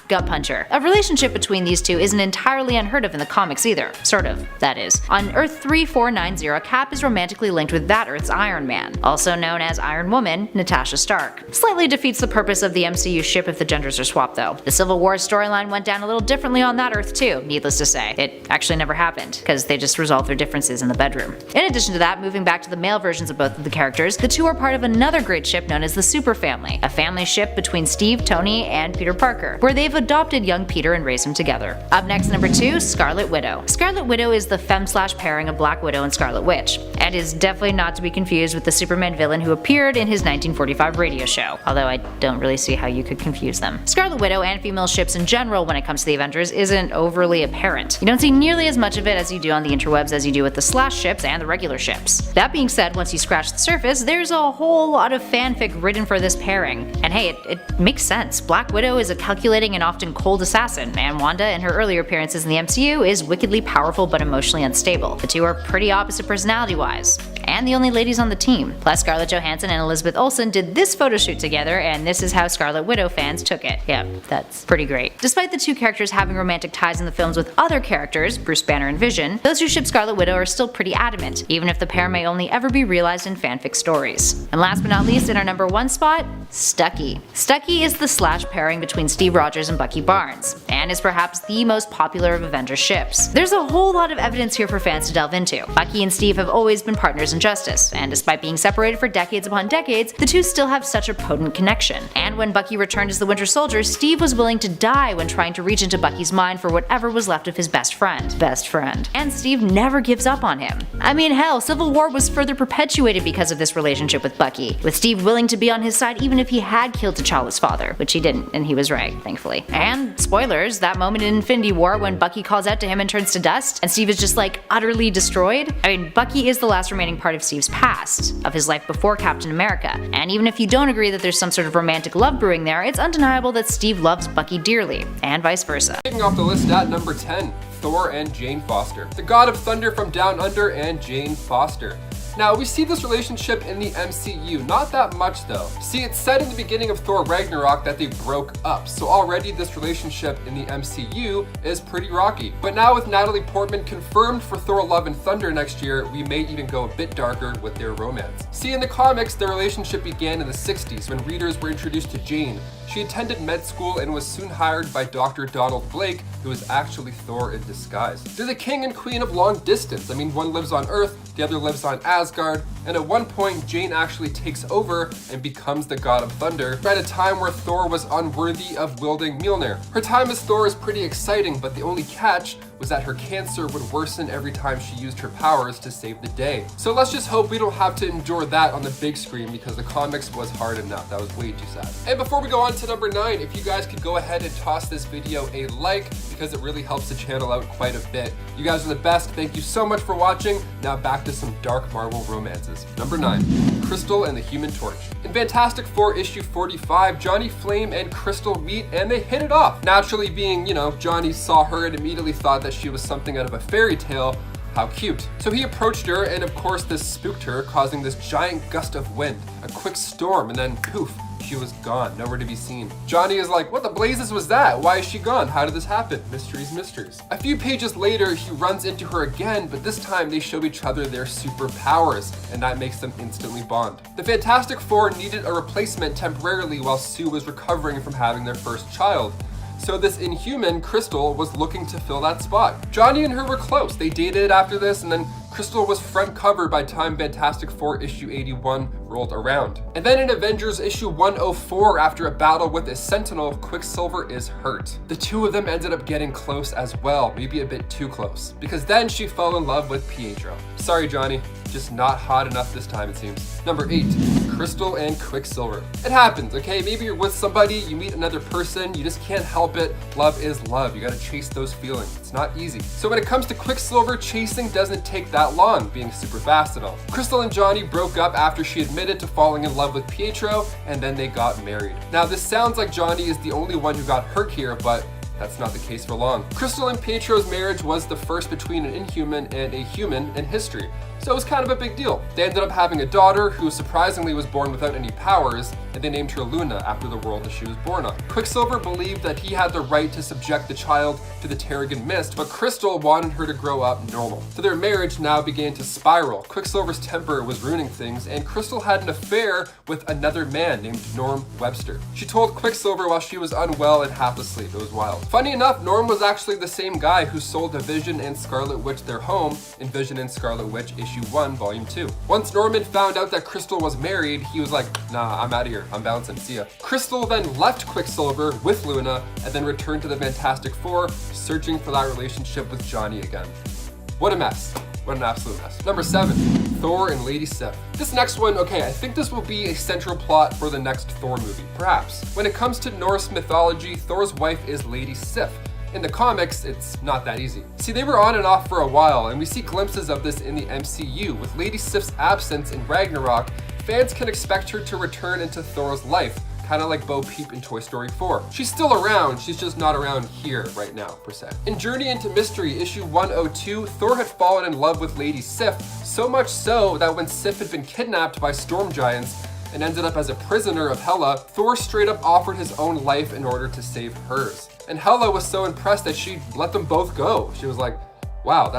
gut puncher. A relationship between these two isn't entirely unheard of in the comics either. Sort of, that is. On Earth 3490, Cap is romantically linked with that Earth's Iron Man, also known as Iron Woman, Natasha Stark. Slightly defeats the purpose of the MCU ship if the genders are swapped though. The Civil War storyline went down a little differently on that Earth too, needless to say. It actually never happened, because they just resolved their differences in the bedroom. In addition to that, moving back to the male versions of both of the characters, the two are part of another great ship known as the Super Family, a family ship between Steve, Tony, and Peter Parker, Parker, where they've adopted young Peter and raised him together. Up next, number 2, Scarlet Widow. Scarlet Widow is the femme/pairing of Black Widow and Scarlet Witch, and is definitely not to be confused with the Superman villain who appeared in his 1945 radio show, although I don't really see how you could confuse them. Scarlet Widow and female ships in general when it comes to the Avengers isn't overly apparent. You don't see nearly as much of it as you do on the interwebs as you do with the Slash ships and the regular ships. That being said, once you scratch the surface, there's a whole lot of fanfic written for this pairing. And hey, it makes sense. Black Widow is a calculating and often cold assassin, and Wanda, in her earlier appearances in the MCU, is wickedly powerful but emotionally unstable. The two are pretty opposite personality-wise, and the only ladies on the team. Plus, Scarlett Johansson and Elizabeth Olsen did this photo shoot together, and this is how Scarlet Widow fans took it. Yeah, that's pretty great. Despite the two characters having romantic ties in the films with other characters, Bruce Banner and Vision, those who ship Scarlet Widow are still pretty adamant, even if the pair may only ever be realized in fanfic stories. And last but not least, in our number 1 spot, Stucky. Stucky is the Slash pairing between Steve Rogers and Bucky Barnes, and is perhaps the most popular of Avengers ships. There's a whole lot of evidence here for fans to delve into. Bucky and Steve have always been partners in justice, and despite being separated for decades upon decades, the two still have such a potent connection. And when Bucky returned as the Winter Soldier, Steve was willing to die when trying to reach into Bucky's mind for whatever was left of his best friend. And Steve never gives up on him. I mean, hell, Civil War was further perpetuated because of this relationship with Bucky, with Steve willing to be on his side even if he had killed T'Challa's father, which he didn't, and he was right, thankfully. And spoilers, that moment in Infinity War when Bucky calls out to him and turns to dust, and Steve is just like utterly destroyed. I mean, Bucky is the last remaining part of Steve's past, of his life before Captain America, and even if you don't agree that there's some sort of romantic love brewing there, it's undeniable that Steve loves Bucky dearly, and vice versa. Kicking off the list at number 10, Thor and Jane Foster. The God of Thunder from Down Under and Jane Foster. Now, we see this relationship in the MCU, not that much though. See, it's said in the beginning of Thor Ragnarok that they broke up, so already this relationship in the MCU is pretty rocky. But now with Natalie Portman confirmed for Thor Love and Thunder next year, we may even go a bit darker with their romance. See, in the comics, their relationship began in the 60s when readers were introduced to Jane. She attended med school and was soon hired by Dr. Donald Blake, who is actually Thor in disguise. They're the king and queen of long distance. I mean, one lives on Earth, the other lives on Asgard, and at one point, Jane actually takes over and becomes the God of Thunder at a time where Thor was unworthy of wielding Mjolnir. Her time as Thor is pretty exciting, but the only catch was that her cancer would worsen every time she used her powers to save the day. So let's just hope we don't have to endure that on the big screen, because the comics was hard enough. That was way too sad. And before we go on to number 9, if you guys could go ahead and toss this video a like, because it really helps the channel out quite a bit. You guys are the best. Thank you so much for watching. Now back to some dark Marvel romances. Number 9, Crystal and the Human Torch. In Fantastic Four issue 45, Johnny Flame and Crystal meet and they hit it off. Naturally, being, Johnny saw her and immediately thought that she was something out of a fairy tale. How cute. So he approached her, and of course this spooked her, causing this giant gust of wind, a quick storm, and then poof, she was gone, nowhere to be seen. Johnny is like, what the blazes was that? Why is she gone? How did this happen? Mysteries. A few pages later, he runs into her again, but this time they show each other their superpowers, and that makes them instantly bond. The Fantastic Four needed a replacement temporarily while Sue was recovering from having their first child. So this Inhuman, Crystal, was looking to fill that spot. Johnny and her were close. They dated after this, and then Crystal was front cover by time Fantastic Four issue 81 rolled around. And then in Avengers issue 104, after a battle with a Sentinel, Quicksilver is hurt. The two of them ended up getting close as well, maybe a bit too close, because then she fell in love with Pietro. Sorry, Johnny, just not hot enough this time, it seems. Number 8, Crystal and Quicksilver. It happens, okay? Maybe you're with somebody, you meet another person, you just can't help it. Love is love. You gotta chase those feelings. It's not easy. So when it comes to Quicksilver, chasing doesn't take that long, being super fast and all. Crystal and Johnny broke up after she admitted to falling in love with Pietro, and then they got married. Now this sounds like Johnny is the only one who got hurt here, but that's not the case for long. Crystal and Pietro's marriage was the first between an Inhuman and a human in history, so it was kind of a big deal. They ended up having a daughter who surprisingly was born without any powers, and they named her Luna after the world that she was born on. Quicksilver believed that he had the right to subject the child to the Terrigen Mist, but Crystal wanted her to grow up normal. So their marriage now began to spiral. Quicksilver's temper was ruining things, and Crystal had an affair with another man named Norm Webster. She told Quicksilver while she was unwell and half asleep. It was wild. Funny enough, Norm was actually the same guy who sold the Vision and Scarlet Witch their home in Vision and Scarlet Witch issue issue 1, volume 2. Once Norman found out that Crystal was married, he was like, nah, I'm out of here, I'm bouncing, see ya. Crystal then left Quicksilver with Luna and then returned to the Fantastic Four, searching for that relationship with Johnny again. What a mess. What an absolute mess. Number 7, Thor and Lady Sif. This next one, okay, I think this will be a central plot for the next Thor movie, perhaps. When it comes to Norse mythology, Thor's wife is Lady Sif. In the comics, it's not that easy. See, they were on and off for a while, and we see glimpses of this in the MCU. With Lady Sif's absence in Ragnarok, fans can expect her to return into Thor's life, kind of like Bo Peep in Toy Story 4. She's still around, she's just not around here right now, per se. In Journey into Mystery, issue 102, Thor had fallen in love with Lady Sif, so much so that when Sif had been kidnapped by storm giants and ended up as a prisoner of Hela, Thor straight up offered his own life in order to save hers. And Hela was so impressed that she let them both go. She was like, wow,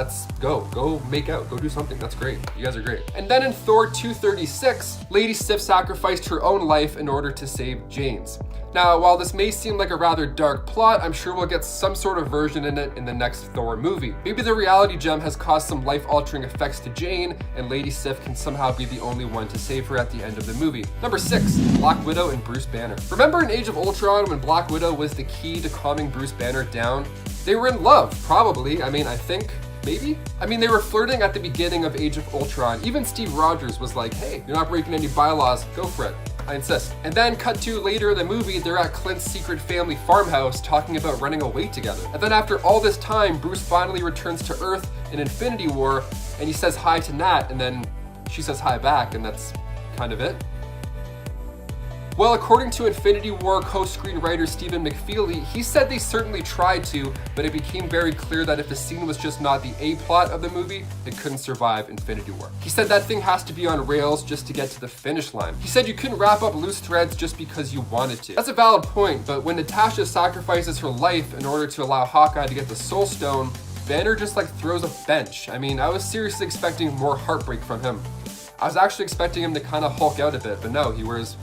go make out, go do something, that's great, you guys are great. And then in Thor 236, Lady Sif sacrificed her own life in order to save Jane's. Now, while this may seem like a rather dark plot, I'm sure we'll get some sort of version in it in the next Thor movie. Maybe the reality gem has caused some life-altering effects to Jane, and Lady Sif can somehow be the only one to save her at the end of the movie. Number 6, Black Widow and Bruce Banner. Remember in Age of Ultron when Black Widow was the key to calming Bruce Banner down? They were in love, probably. I mean, I think, maybe? I mean, they were flirting at the beginning of Age of Ultron. Even Steve Rogers was like, hey, you're not breaking any bylaws, go for it. I insist. And then cut to later in the movie, they're at Clint's secret family farmhouse talking about running away together. And then after all this time, Bruce finally returns to Earth in Infinity War, and he says hi to Nat, and then she says hi back, and that's kind of it. Well, according to Infinity War co-screenwriter Stephen McFeely, he said they certainly tried to, but it became very clear that if the scene was just not the A-plot of the movie, it couldn't survive Infinity War. He said that thing has to be on rails just to get to the finish line. He said you couldn't wrap up loose threads just because you wanted to. That's a valid point, but when Natasha sacrifices her life in order to allow Hawkeye to get the Soul Stone, Banner just like throws a bench. I mean, I was seriously expecting more heartbreak from him. I was actually expecting him to kind of Hulk out a bit, but no, he wears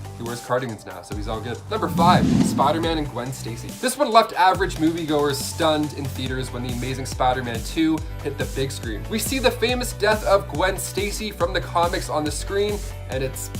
cardigans now, so he's all good. Number 5, Spider-Man and Gwen Stacy. This one left average moviegoers stunned in theaters when The Amazing Spider-Man 2 hit the big screen. We see the famous death of Gwen Stacy from the comics on the screen, and it's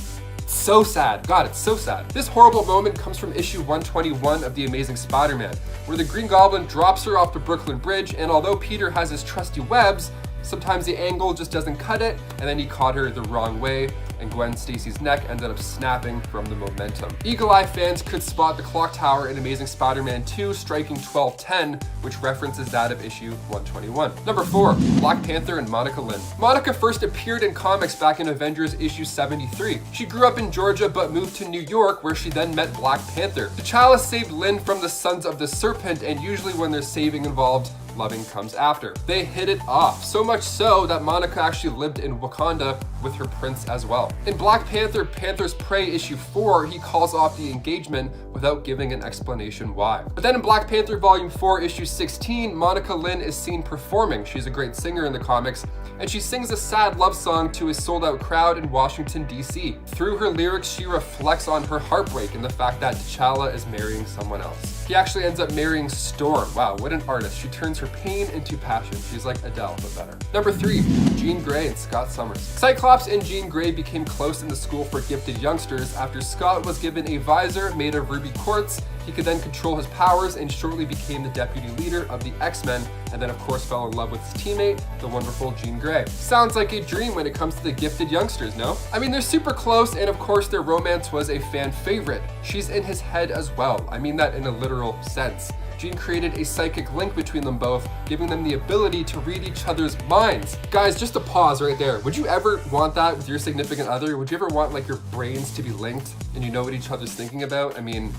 so sad. God, it's so sad. This horrible moment comes from issue 121 of The Amazing Spider-Man, where the Green Goblin drops her off the Brooklyn Bridge, and although Peter has his trusty webs, sometimes the angle just doesn't cut it, and then he caught her the wrong way, and Gwen Stacy's neck ended up snapping from the momentum. Eagle Eye fans could spot the clock tower in Amazing Spider-Man 2 striking 12:10, which references that of issue 121. Number 4, Black Panther and Monica Lynn. Monica first appeared in comics back in Avengers issue 73. She grew up in Georgia but moved to New York, where she then met Black Panther. T'Challa saved Lynn from the Sons of the Serpent, and usually when there's saving involved, loving comes after. They hit it off, so much so that Monica actually lived in Wakanda with her prince as well. In Black Panther, Panther's Prey issue 4, he calls off the engagement without giving an explanation why. But then in Black Panther volume 4 issue 16, Monica Lynn is seen performing. She's a great singer in the comics, and she sings a sad love song to a sold-out crowd in Washington, D.C. Through her lyrics, she reflects on her heartbreak and the fact that T'Challa is marrying someone else. He actually ends up marrying Storm. Wow, what an artist. She turns her pain into passion. She's like Adele, but better. Number 3, Jean Grey and Scott Summers. Cyclops and Jean Grey became close in the school for gifted youngsters after Scott was given a visor made of ruby quartz. He could then control his powers and shortly became the deputy leader of the X-Men, and then of course fell in love with his teammate, the wonderful Jean Grey. Sounds like a dream when it comes to the gifted youngsters, no? I mean, they're super close, and of course their romance was a fan favorite. She's in his head as well. I mean that in a literal sense. Jean created a psychic link between them both, giving them the ability to read each other's minds. Guys, just a pause right there. Would you ever want that with your significant other? Would you ever want like your brains to be linked and you know what each other's thinking about? I mean,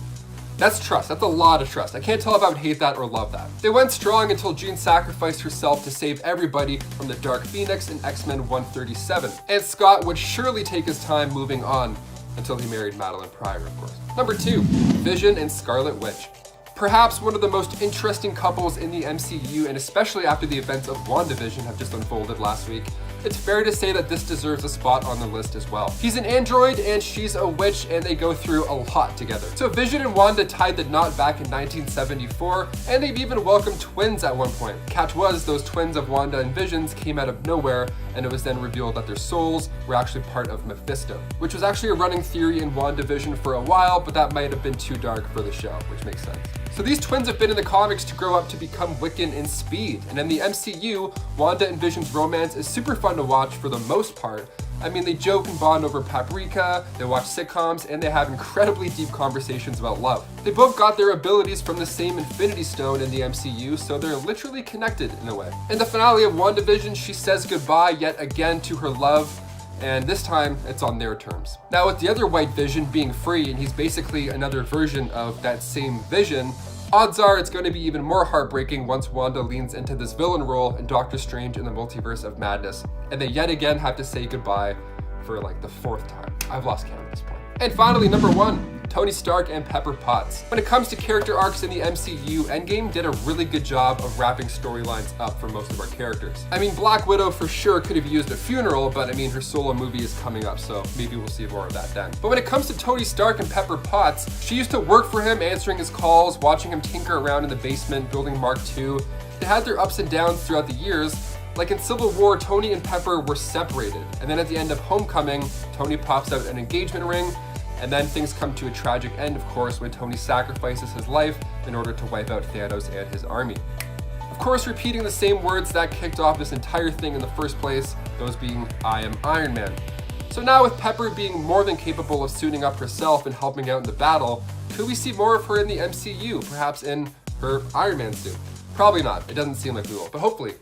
that's trust. That's a lot of trust. I can't tell if I would hate that or love that. They went strong until Jean sacrificed herself to save everybody from the Dark Phoenix in X-Men 137. And Scott would surely take his time moving on until he married Madeline Pryor, of course. Number 2, Vision and Scarlet Witch. Perhaps one of the most interesting couples in the MCU, and especially after the events of WandaVision have just unfolded last week. it's fair to say that this deserves a spot on the list as well. He's an android and she's a witch, and they go through a lot together. So Vision and Wanda tied the knot back in 1974, and they've even welcomed twins at one point. Catch was, those twins of Wanda and Visions came out of nowhere, and it was then revealed that their souls were actually part of Mephisto, which was actually a running theory in WandaVision for a while, but that might have been too dark for the show, which makes sense. So these twins have been in the comics to grow up to become Wiccan and Speed, and in the MCU, Wanda and Vision's romance is super fun to watch for the most part. I mean, they joke and bond over paprika, they watch sitcoms, and they have incredibly deep conversations about love. They both got their abilities from the same Infinity Stone in the MCU, so they're literally connected in a way. In the finale of WandaVision, she says goodbye yet again to her love, and this time it's on their terms. Now, with the other White Vision being free, and he's basically another version of that same Vision, odds are it's going to be even more heartbreaking once Wanda leans into this villain role in Doctor Strange in the Multiverse of Madness, and they yet again have to say goodbye for like the 4th time. I've lost count at this point. And finally, number 1. Tony Stark and Pepper Potts. When it comes to character arcs in the MCU, Endgame did a really good job of wrapping storylines up for most of our characters. I mean, Black Widow for sure could have used a funeral, but I mean, her solo movie is coming up, so maybe we'll see more of that then. But when it comes to Tony Stark and Pepper Potts, she used to work for him, answering his calls, watching him tinker around in the basement, building Mark II. They had their ups and downs throughout the years. Like in Civil War, Tony and Pepper were separated, and then at the end of Homecoming, Tony pops out an engagement ring, and then things come to a tragic end, of course, when Tony sacrifices his life in order to wipe out Thanos and his army. Of course, repeating the same words that kicked off this entire thing in the first place, those being, "I am Iron Man." So now with Pepper being more than capable of suiting up herself and helping out in the battle, could we see more of her in the MCU, perhaps in her Iron Man suit? Probably not, it doesn't seem like we will, but hopefully,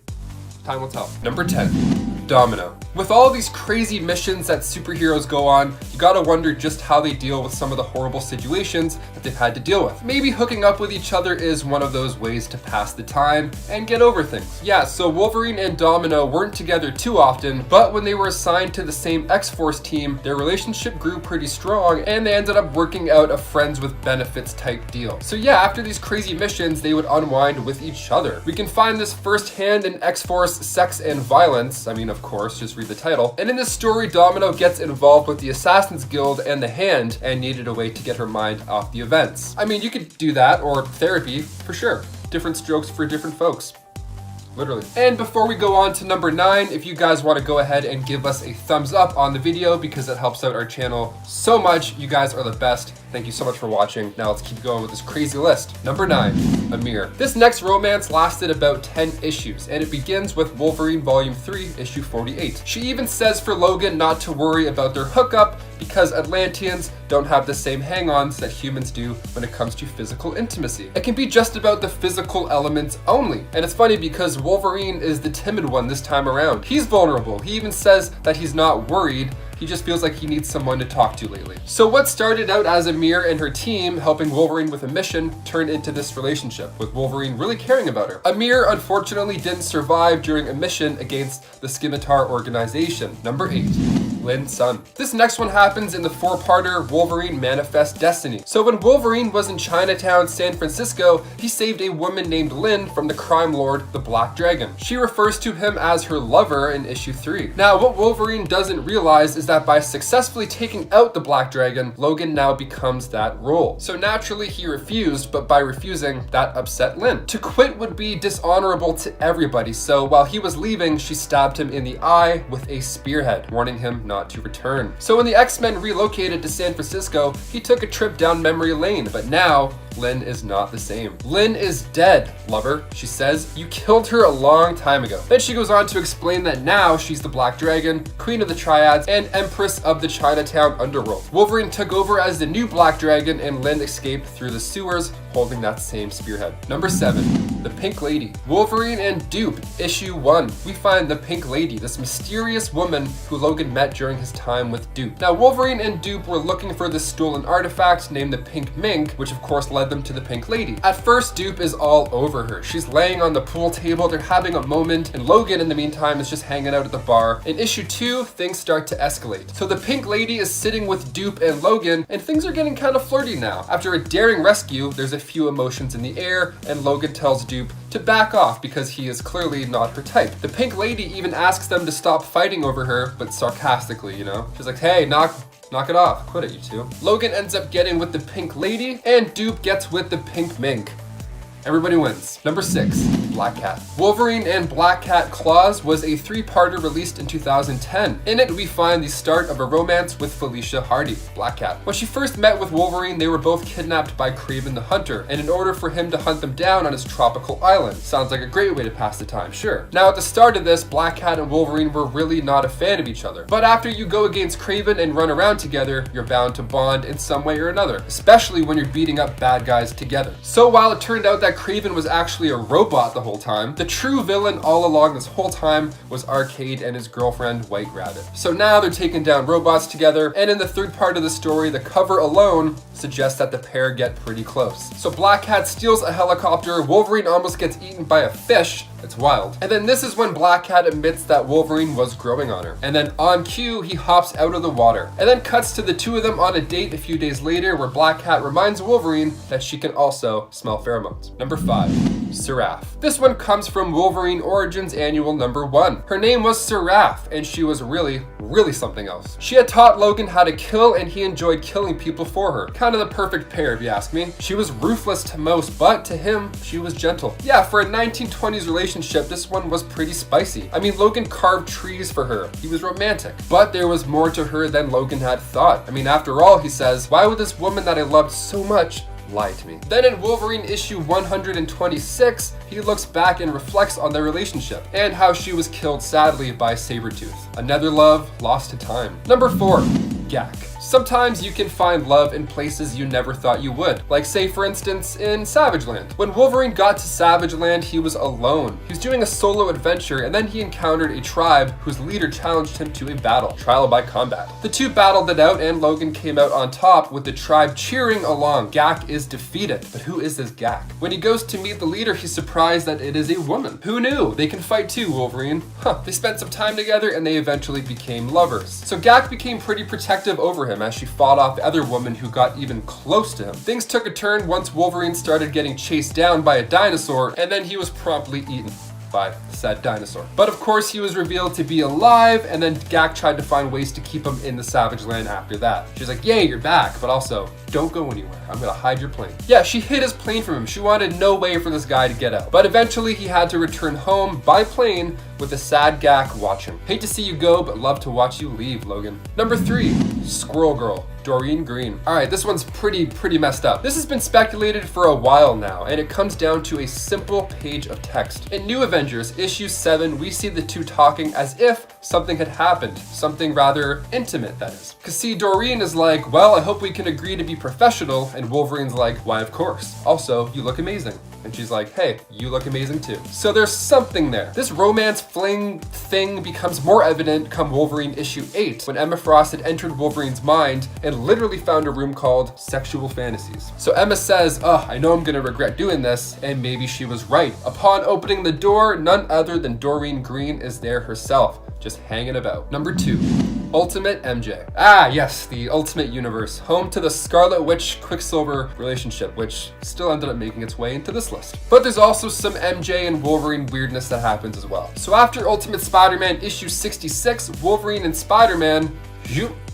time will tell. Number 10. Domino. With all these crazy missions that superheroes go on, you gotta wonder just how they deal with some of the horrible situations that they've had to deal with. Maybe hooking up with each other is one of those ways to pass the time and get over things. Yeah, so Wolverine and Domino weren't together too often, but when they were assigned to the same X-Force team, their relationship grew pretty strong, and they ended up working out a friends with benefits type deal. So yeah, after these crazy missions, they would unwind with each other. We can find this firsthand in X-Force Sex and Violence. I mean, of course, just read the title. And in this story, Domino gets involved with the Assassin's Guild and the Hand, and needed a way to get her mind off the events. I mean, you could do that, or therapy, for sure. Different strokes for different folks. Literally. And before we go on to number 9, if you guys want to go ahead and give us a thumbs up on the video, because it helps out our channel so much. You guys are the best. Thank you so much for watching. Now let's keep going with this crazy list. Number 9, Amir. This next romance lasted about 10 issues, and it begins with Wolverine Volume 3, issue 48. She even says for Logan not to worry about their hookup because Atlanteans don't have the same hang-ons that humans do when it comes to physical intimacy. It can be just about the physical elements only. And it's funny because Wolverine is the timid one this time around. He's vulnerable. He even says that he's not worried. He just feels like he needs someone to talk to lately. So what started out as Amir and her team helping Wolverine with a mission turned into this relationship, with Wolverine really caring about her. Amir unfortunately didn't survive during a mission against the Scimitar organization. Number 8. Lynn's son. This next one happens in the 4-parter Wolverine Manifest Destiny. So when Wolverine was in Chinatown, San Francisco, he saved a woman named Lynn from the crime lord, the Black Dragon. She refers to him as her lover in issue 3. Now, what Wolverine doesn't realize is that by successfully taking out the Black Dragon, Logan now becomes that role. So naturally he refused, but by refusing, that upset Lynn. To quit would be dishonorable to everybody, so while he was leaving, she stabbed him in the eye with a spearhead, warning him not to return. So when the X-Men relocated to San Francisco, he took a trip down memory lane, but now Lynn is not the same. Lynn is dead, lover, she says. You killed her a long time ago. Then she goes on to explain that now she's the Black Dragon, Queen of the Triads, and Empress of the Chinatown Underworld. Wolverine took over as the new Black Dragon, and Lynn escaped through the sewers holding that same spearhead. Number 7, the Pink Lady. Wolverine and Dupe, issue 1. We find the Pink Lady, this mysterious woman who Logan met during his time with Dupe. Now, Wolverine and Dupe were looking for this stolen artifact named the Pink Mink, which of course led them to the Pink Lady. At first, Dupe is all over her. She's laying on the pool table, they're having a moment, and Logan in the meantime is just hanging out at the bar. In issue 2, things start to escalate. So the Pink Lady is sitting with Dupe and Logan, and things are getting kind of flirty now. After a daring rescue, there's a few emotions in the air, and Logan tells dupe to back off because he is clearly not her type. The Pink Lady even asks them to stop fighting over her, but sarcastically, you know? She's like, hey, knock it off. Quit it, you two. Logan ends up getting with the Pink Lady, and Dupe gets with the Pink Mink. Everybody wins. Number 6, Black Cat. Wolverine and Black Cat Claws was a 3-parter released in 2010. In it, we find the start of a romance with Felicia Hardy, Black Cat. When she first met with Wolverine, they were both kidnapped by Kraven the Hunter, and in order for him to hunt them down on his tropical island. Sounds like a great way to pass the time, sure. Now, at the start of this, Black Cat and Wolverine were really not a fan of each other. But after you go against Kraven and run around together, you're bound to bond in some way or another, especially when you're beating up bad guys together. So while it turned out that Kraven was actually a robot the whole time, the true villain all along this whole time was Arcade and his girlfriend White Rabbit. So now they're taking down robots together, and in the third part of the story, the cover alone suggests that the pair get pretty close. So Black Cat steals a helicopter, Wolverine almost gets eaten by a fish. It's wild. And then this is when Black Cat admits that Wolverine was growing on her. And then on cue, he hops out of the water. And then cuts to the two of them on a date a few days later where Black Cat reminds Wolverine that she can also smell pheromones. Number 5, Seraph. This one comes from Wolverine Origins Annual number 1. Her name was Seraph, and she was really something else. She had taught Logan how to kill, and he enjoyed killing people for her. Kind of the perfect pair, if you ask me. She was ruthless to most, but to him, she was gentle. Yeah, for a 1920s relationship, this one was pretty spicy. I mean, Logan carved trees for her. He was romantic. But there was more to her than Logan had thought. I mean, after all, he says, why would this woman that I loved so much lie to me? Then in Wolverine issue 126, he looks back and reflects on their relationship and how she was killed sadly by Sabretooth. Another love lost to time. Number 4, Gak. Sometimes you can find love in places you never thought you would. Like say for instance in Savage Land. When Wolverine got to Savage Land, he was alone. He was doing a solo adventure and then he encountered a tribe whose leader challenged him to a battle, trial by combat. The two battled it out and Logan came out on top with the tribe cheering along. Gak is defeated. But who is this Gak? When he goes to meet the leader, he's surprised that it is a woman. Who knew? They can fight too, Wolverine. They spent some time together and they eventually became lovers. So Gak became pretty protective over him as she fought off the other woman who got even close to him. Things took a turn once Wolverine started getting chased down by a dinosaur, and then he was promptly eaten by said dinosaur. But of course he was revealed to be alive, and then Gak tried to find ways to keep him in the Savage Land after that. She's like, yay, you're back, but also don't go anywhere. I'm gonna hide your plane. Yeah, she hid his plane from him. She wanted no way for this guy to get out. But eventually he had to return home by plane with a sad Gak watching. Hate to see you go, but love to watch you leave, Logan. Number 3, Squirrel Girl. Doreen Green. Alright, this one's pretty messed up. This has been speculated for a while now, and it comes down to a simple page of text. In New Avengers, issue 7, we see the two talking as if something had happened. Something rather intimate, that is. Cause see, Doreen is like, well, I hope we can agree to be professional, and Wolverine's like, why of course. Also, you look amazing. And she's like, hey, you look amazing too. So there's something there. This romance fling thing becomes more evident come Wolverine issue 8, when Emma Frost had entered Wolverine's mind and literally found a room called Sexual Fantasies. So Emma says, I know I'm gonna regret doing this, and maybe she was right. Upon opening the door, none other than Doreen Green is there herself, just hanging about. Number 2, Ultimate MJ. Ah, yes, the Ultimate Universe, home to the Scarlet Witch Quicksilver relationship, which still ended up making its way into this list. But there's also some MJ and Wolverine weirdness that happens as well. So after Ultimate Spider-Man issue 66, Wolverine and Spider-Man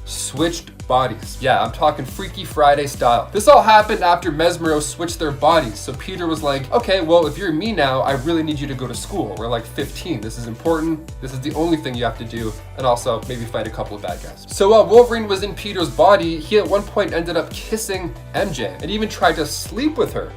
switched bodies. Yeah, I'm talking Freaky Friday style. This all happened after Mesmero switched their bodies. So Peter was like, okay, well, if you're me now, I really need you to go to school. We're like 15. This is important. This is the only thing you have to do. And also maybe fight a couple of bad guys. So while Wolverine was in Peter's body, he at one point ended up kissing MJ and even tried to sleep with her.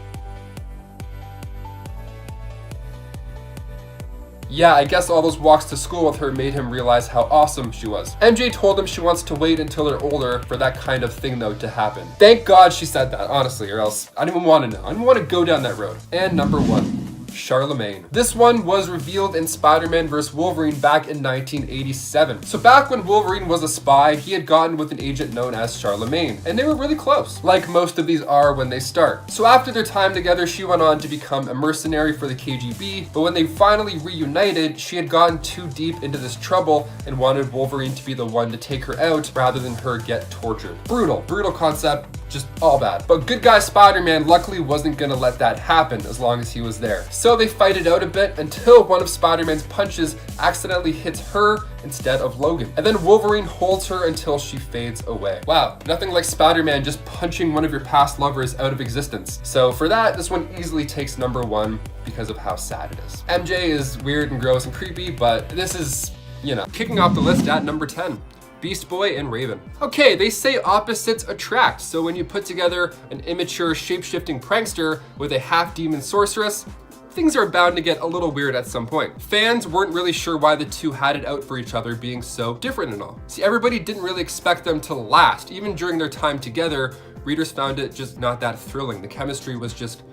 Yeah, I guess all those walks to school with her made him realize how awesome she was. MJ told him she wants to wait until they're older for that kind of thing though to happen. Thank God she said that, honestly, or else I don't even want to know. I don't want to go down that road. And number 1, Charlemagne. This one was revealed in Spider-Man vs. Wolverine back in 1987. So back when Wolverine was a spy, he had gotten with an agent known as Charlemagne, and they were really close, like most of these are when they start. So after their time together, she went on to become a mercenary for the KGB, but when they finally reunited, she had gotten too deep into this trouble and wanted Wolverine to be the one to take her out rather than her get tortured. Brutal concept. just all bad. But good guy Spider-Man luckily wasn't gonna let that happen as long as he was there. So they fight it out a bit until one of Spider-Man's punches accidentally hits her instead of Logan. And then Wolverine holds her until she fades away. Wow, nothing like Spider-Man just punching one of your past lovers out of existence. So for that, this one easily takes number 1 because of how sad it is. MJ is weird and gross and creepy, but this is, you know, kicking off the list at number 10. Beast Boy and Raven. Okay, they say opposites attract, so when you put together an immature shape-shifting prankster with a half-demon sorceress, things are bound to get a little weird at some point. Fans weren't really sure why the two had it out for each other, being so different and all. See, everybody didn't really expect them to last. Even during their time together, readers found it just not that thrilling. The chemistry was just,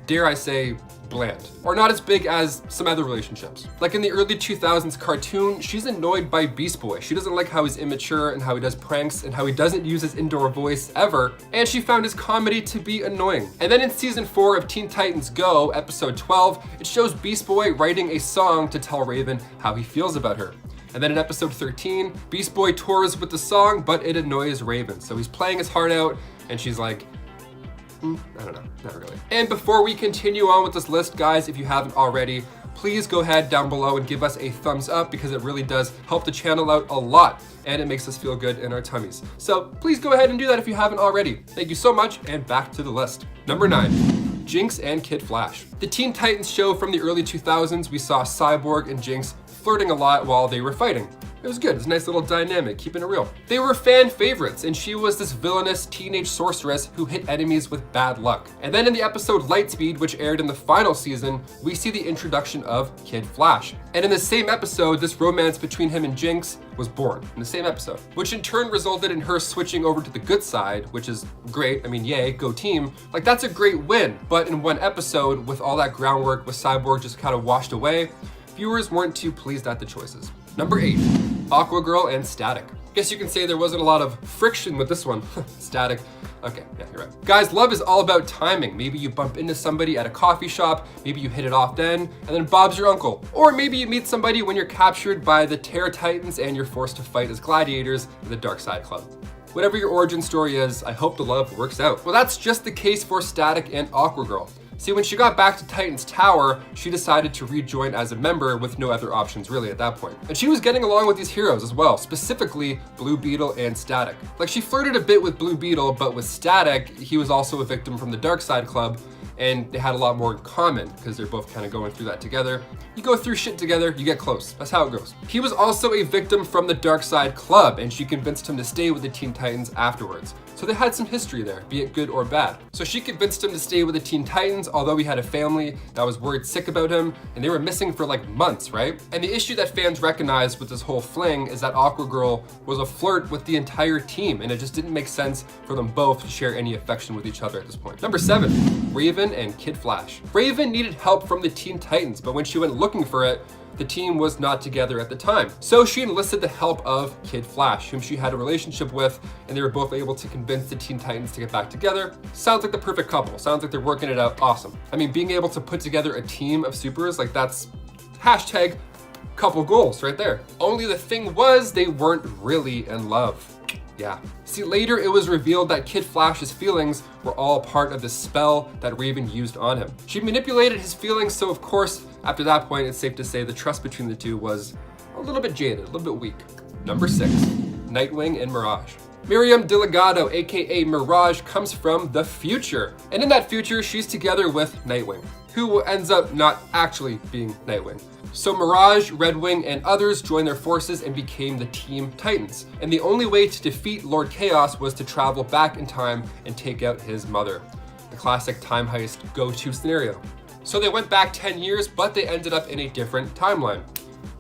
dare I say, bland, or not as big as some other relationships. Like in the early 2000s cartoon, she's annoyed by Beast Boy. She doesn't like how he's immature and how he does pranks and how he doesn't use his indoor voice ever, and she found his comedy to be annoying. And then in season 4 of Teen Titans Go, episode 12, it shows Beast Boy writing a song to tell Raven how he feels about her. And then in episode 13, Beast Boy tours with the song, but it annoys Raven. So he's playing his heart out, and she's like, I don't know, not really. And before we continue on with this list, guys, if you haven't already, please go ahead down below and give us a thumbs up because it really does help the channel out a lot and it makes us feel good in our tummies. So please go ahead and do that if you haven't already. Thank you so much, and back to the list. Number 9, Jinx and Kid Flash. The Teen Titans show from the early 2000s, we saw Cyborg and Jinx flirting a lot while they were fighting. It was good, it was a nice little dynamic, keeping it real. They were fan favorites, and she was this villainous teenage sorceress who hit enemies with bad luck. And then in the episode Lightspeed, which aired in the final season, we see the introduction of Kid Flash. And in the same episode, this romance between him and Jinx was born, in the same episode, which in turn resulted in her switching over to the good side, which is great. I mean, yay, go team. Like, that's a great win, but in one episode, with all that groundwork with Cyborg just kind of washed away, viewers weren't too pleased at the choices. Number 8, Aquagirl and Static. Guess you can say there wasn't a lot of friction with this one. Static. Okay, yeah, you're right. Guys, love is all about timing. Maybe you bump into somebody at a coffee shop, maybe you hit it off then, and then Bob's your uncle. Or maybe you meet somebody when you're captured by the Terror Titans and you're forced to fight as gladiators in the Dark Side Club. Whatever your origin story is, I hope the love works out. Well, that's just the case for Static and Aquagirl. See, when she got back to Titan's Tower, she decided to rejoin as a member with no other options really at that point. And she was getting along with these heroes as well, specifically Blue Beetle and Static. Like, she flirted a bit with Blue Beetle, but with Static, he was also a victim from the Dark Side Club, and they had a lot more in common because they're both kind of going through that together. You go through shit together, you get close. That's how it goes. He was also a victim from the Dark Side Club, and she convinced him to stay with the Teen Titans afterwards. So they had some history there, be it good or bad. So she convinced him to stay with the Teen Titans, although he had a family that was worried sick about him, and they were missing for like months, right? And the issue that fans recognized with this whole fling is that Aquagirl was a flirt with the entire team, and it just didn't make sense for them both to share any affection with each other at this point. Number 7, Raven and Kid Flash. Raven needed help from the Teen Titans, but when she went looking for it, the team was not together at the time. So she enlisted the help of Kid Flash, whom she had a relationship with, and they were both able to convince the Teen Titans to get back together. Sounds like the perfect couple. Sounds like they're working it out awesome. I mean, being able to put together a team of supers, like, that's hashtag couple goals right there. Only the thing was, they weren't really in love. Yeah. See, later it was revealed that Kid Flash's feelings were all part of the spell that Raven used on him. She manipulated his feelings, so of course, after that point, it's safe to say the trust between the two was a little bit jaded, a little bit weak. Number 6, Nightwing and Mirage. Miriam Delgado, aka Mirage, comes from the future. And in that future, she's together with Nightwing, who ends up not actually being Nightwing. So Mirage, Redwing, and others joined their forces and became the Team Titans. And the only way to defeat Lord Chaos was to travel back in time and take out his mother. The classic time heist go-to scenario. So they went back 10 years, but they ended up in a different timeline.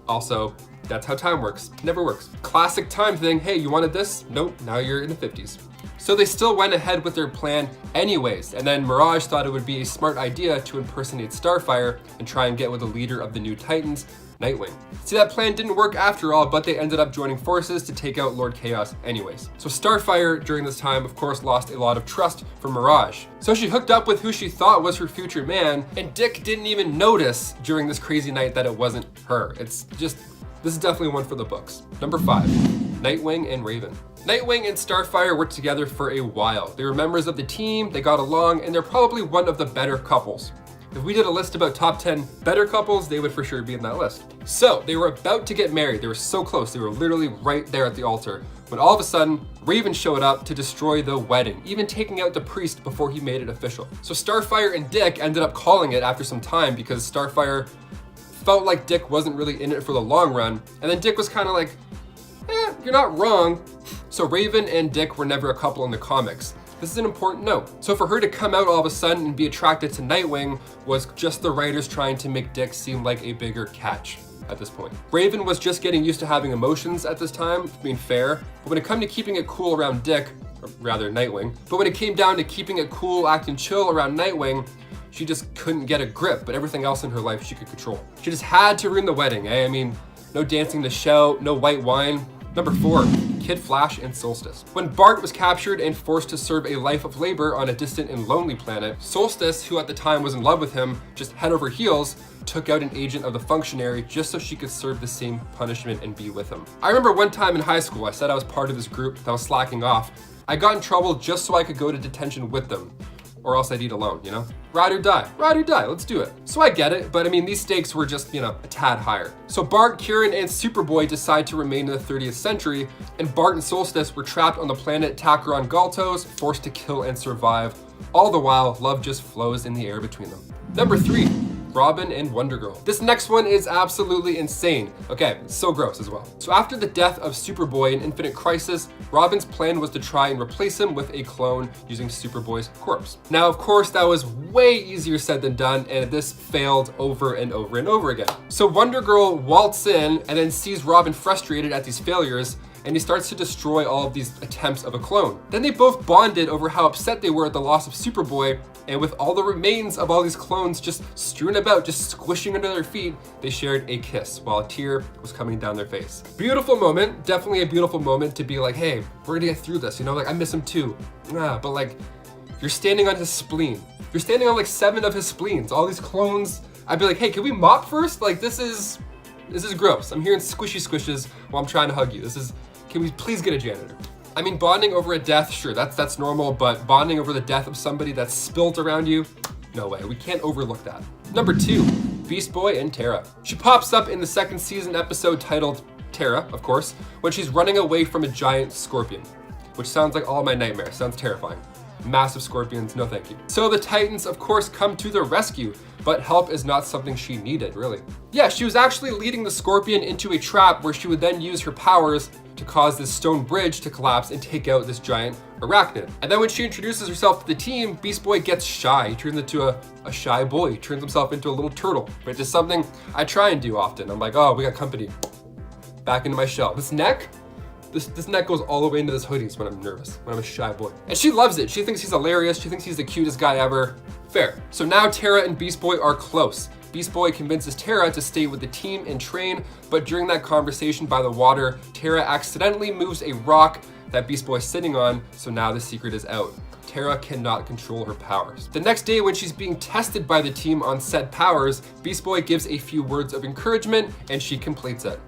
Also, that's how time works. Never works. Classic time thing. Hey, you wanted this? Nope, now you're in the 50s. So they still went ahead with their plan anyways, and then Mirage thought it would be a smart idea to impersonate Starfire and try and get with the leader of the new Titans, Nightwing. See, that plan didn't work after all, but they ended up joining forces to take out Lord Chaos anyways. So Starfire, during this time, of course, lost a lot of trust from Mirage. So she hooked up with who she thought was her future man, and Dick didn't even notice during this crazy night that it wasn't her. It's just, this is definitely one for the books. Number 5, Nightwing and Raven. Nightwing and Starfire worked together for a while. They were members of the team, they got along, and they're probably one of the better couples. If we did a list about top 10 better couples, they would for sure be in that list. So they were about to get married. They were so close. They were literally right there at the altar when all of a sudden Raven showed up to destroy the wedding, even taking out the priest before he made it official. So Starfire and Dick ended up calling it after some time because Starfire felt like Dick wasn't really in it for the long run. And then Dick was kind of like, you're not wrong. So Raven and Dick were never a couple in the comics. This is an important note. So for her to come out all of a sudden and be attracted to Nightwing was just the writers trying to make Dick seem like a bigger catch at this point. Raven was just getting used to having emotions at this time, being fair, but when it came to keeping it cool around Dick, or rather Nightwing, but when it came down to keeping it cool, acting chill around Nightwing, she just couldn't get a grip, but everything else in her life she could control. She just had to ruin the wedding, eh? I mean, no dancing to shout, no white wine. Number 4, Kid Flash and Solstice. When Bart was captured and forced to serve a life of labor on a distant and lonely planet, Solstice, who at the time was in love with him, just head over heels, took out an agent of the functionary just so she could serve the same punishment and be with him. I remember one time in high school, I said I was part of this group that was slacking off. I got in trouble just so I could go to detention with them, or else I'd eat alone, you know? Ride or die, let's do it. So I get it, but I mean, these stakes were just, a tad higher. So Bart, Kieran, and Superboy decide to remain in the 30th century, and Bart and Solstice were trapped on the planet Takaron Galtos, forced to kill and survive. All the while, love just flows in the air between them. Number 3, Robin and Wonder Girl. This next one is absolutely insane. Okay, it's so gross as well. So after the death of Superboy in Infinite Crisis, Robin's plan was to try and replace him with a clone using Superboy's corpse. Now, of course, that was way easier said than done, and this failed over and over and over again. So Wonder Girl waltzes in and then sees Robin frustrated at these failures, and he starts to destroy all of these attempts of a clone. Then they both bonded over how upset they were at the loss of Superboy, and with all the remains of all these clones just strewn about, just squishing under their feet, they shared a kiss while a tear was coming down their face. Beautiful moment, definitely a beautiful moment to be like, hey, we're gonna get through this, like I miss him too. But like, you're standing on his spleen. You're standing on like 7 of his spleens, all these clones. I'd be like, hey, can we mop first? Like this is gross. I'm hearing squishy squishes while I'm trying to hug you. Can we please get a janitor? I mean, bonding over a death, sure, that's normal, but bonding over the death of somebody that's spilt around you, no way, we can't overlook that. Number 2, Beast Boy and Tara. She pops up in the 2nd season episode titled Tara, of course, when she's running away from a giant scorpion, which sounds like all my nightmares, sounds terrifying. Massive scorpions, no thank you. So the Titans, of course, come to the rescue, but help is not something she needed, really. Yeah, she was actually leading the scorpion into a trap where she would then use her powers to cause this stone bridge to collapse and take out this giant arachnid. And then when she introduces herself to the team, Beast Boy gets shy. He turns into a shy boy. He turns himself into a little turtle, which is something I try and do often. I'm like, oh, we got company. Back into my shell. This neck goes all the way into this hoodies when I'm nervous, when I'm a shy boy. And she loves it. She thinks he's hilarious. She thinks he's the cutest guy ever. Fair. So now Tara and Beast Boy are close. Beast Boy convinces Tara to stay with the team and train, but during that conversation by the water, Tara accidentally moves a rock that Beast Boy is sitting on, so now the secret is out. Tara cannot control her powers. The next day, when she's being tested by the team on said powers, Beast Boy gives a few words of encouragement, and she completes it.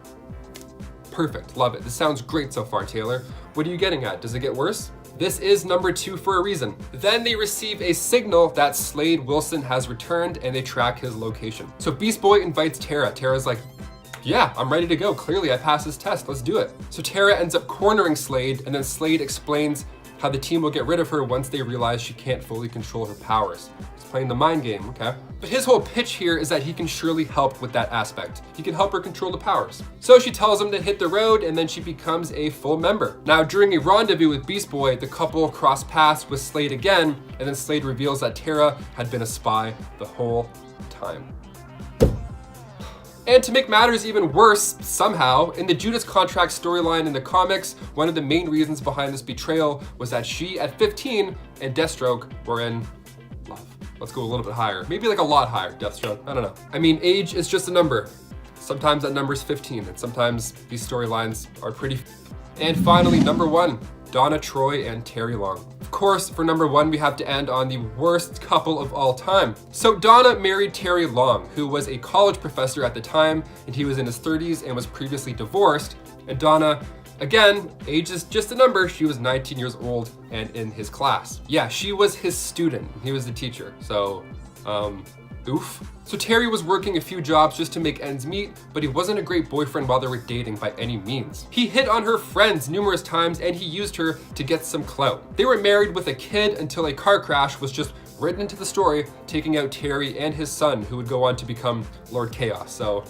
Perfect, love it. This sounds great so far, Taylor. What are you getting at? Does it get worse? This is number 2 for a reason. Then they receive a signal that Slade Wilson has returned and they track his location. So Beast Boy invites Tara. Tara's like, yeah, I'm ready to go. Clearly I passed this test, let's do it. So Tara ends up cornering Slade, and then Slade explains how the team will get rid of her once they realize she can't fully control her powers. He's playing the mind game, okay? But his whole pitch here is that he can surely help with that aspect. He can help her control the powers. So she tells him to hit the road, and then she becomes a full member. Now, during a rendezvous with Beast Boy, the couple cross paths with Slade again, and then Slade reveals that Tara had been a spy the whole time. And to make matters even worse, somehow, in the Judas Contract storyline in the comics, one of the main reasons behind this betrayal was that she, at 15, and Deathstroke were in love. Let's go a little bit higher. Maybe like a lot higher, Deathstroke. I don't know. I mean, age is just a number. Sometimes that number is 15, and sometimes these storylines are pretty. And finally, number 1, Donna Troy and Terry Long. Of course, for number 1, we have to end on the worst couple of all time. So Donna married Terry Long, who was a college professor at the time, and he was in his 30s and was previously divorced. And Donna Again, age is just a number. She was 19 years old and in his class. Yeah, she was his student. He was the teacher. So, oof. So Terry was working a few jobs just to make ends meet, but he wasn't a great boyfriend while they were dating by any means. He hit on her friends numerous times and he used her to get some clout. They were married with a kid until a car crash was just written into the story, taking out Terry and his son, who would go on to become Lord Chaos. So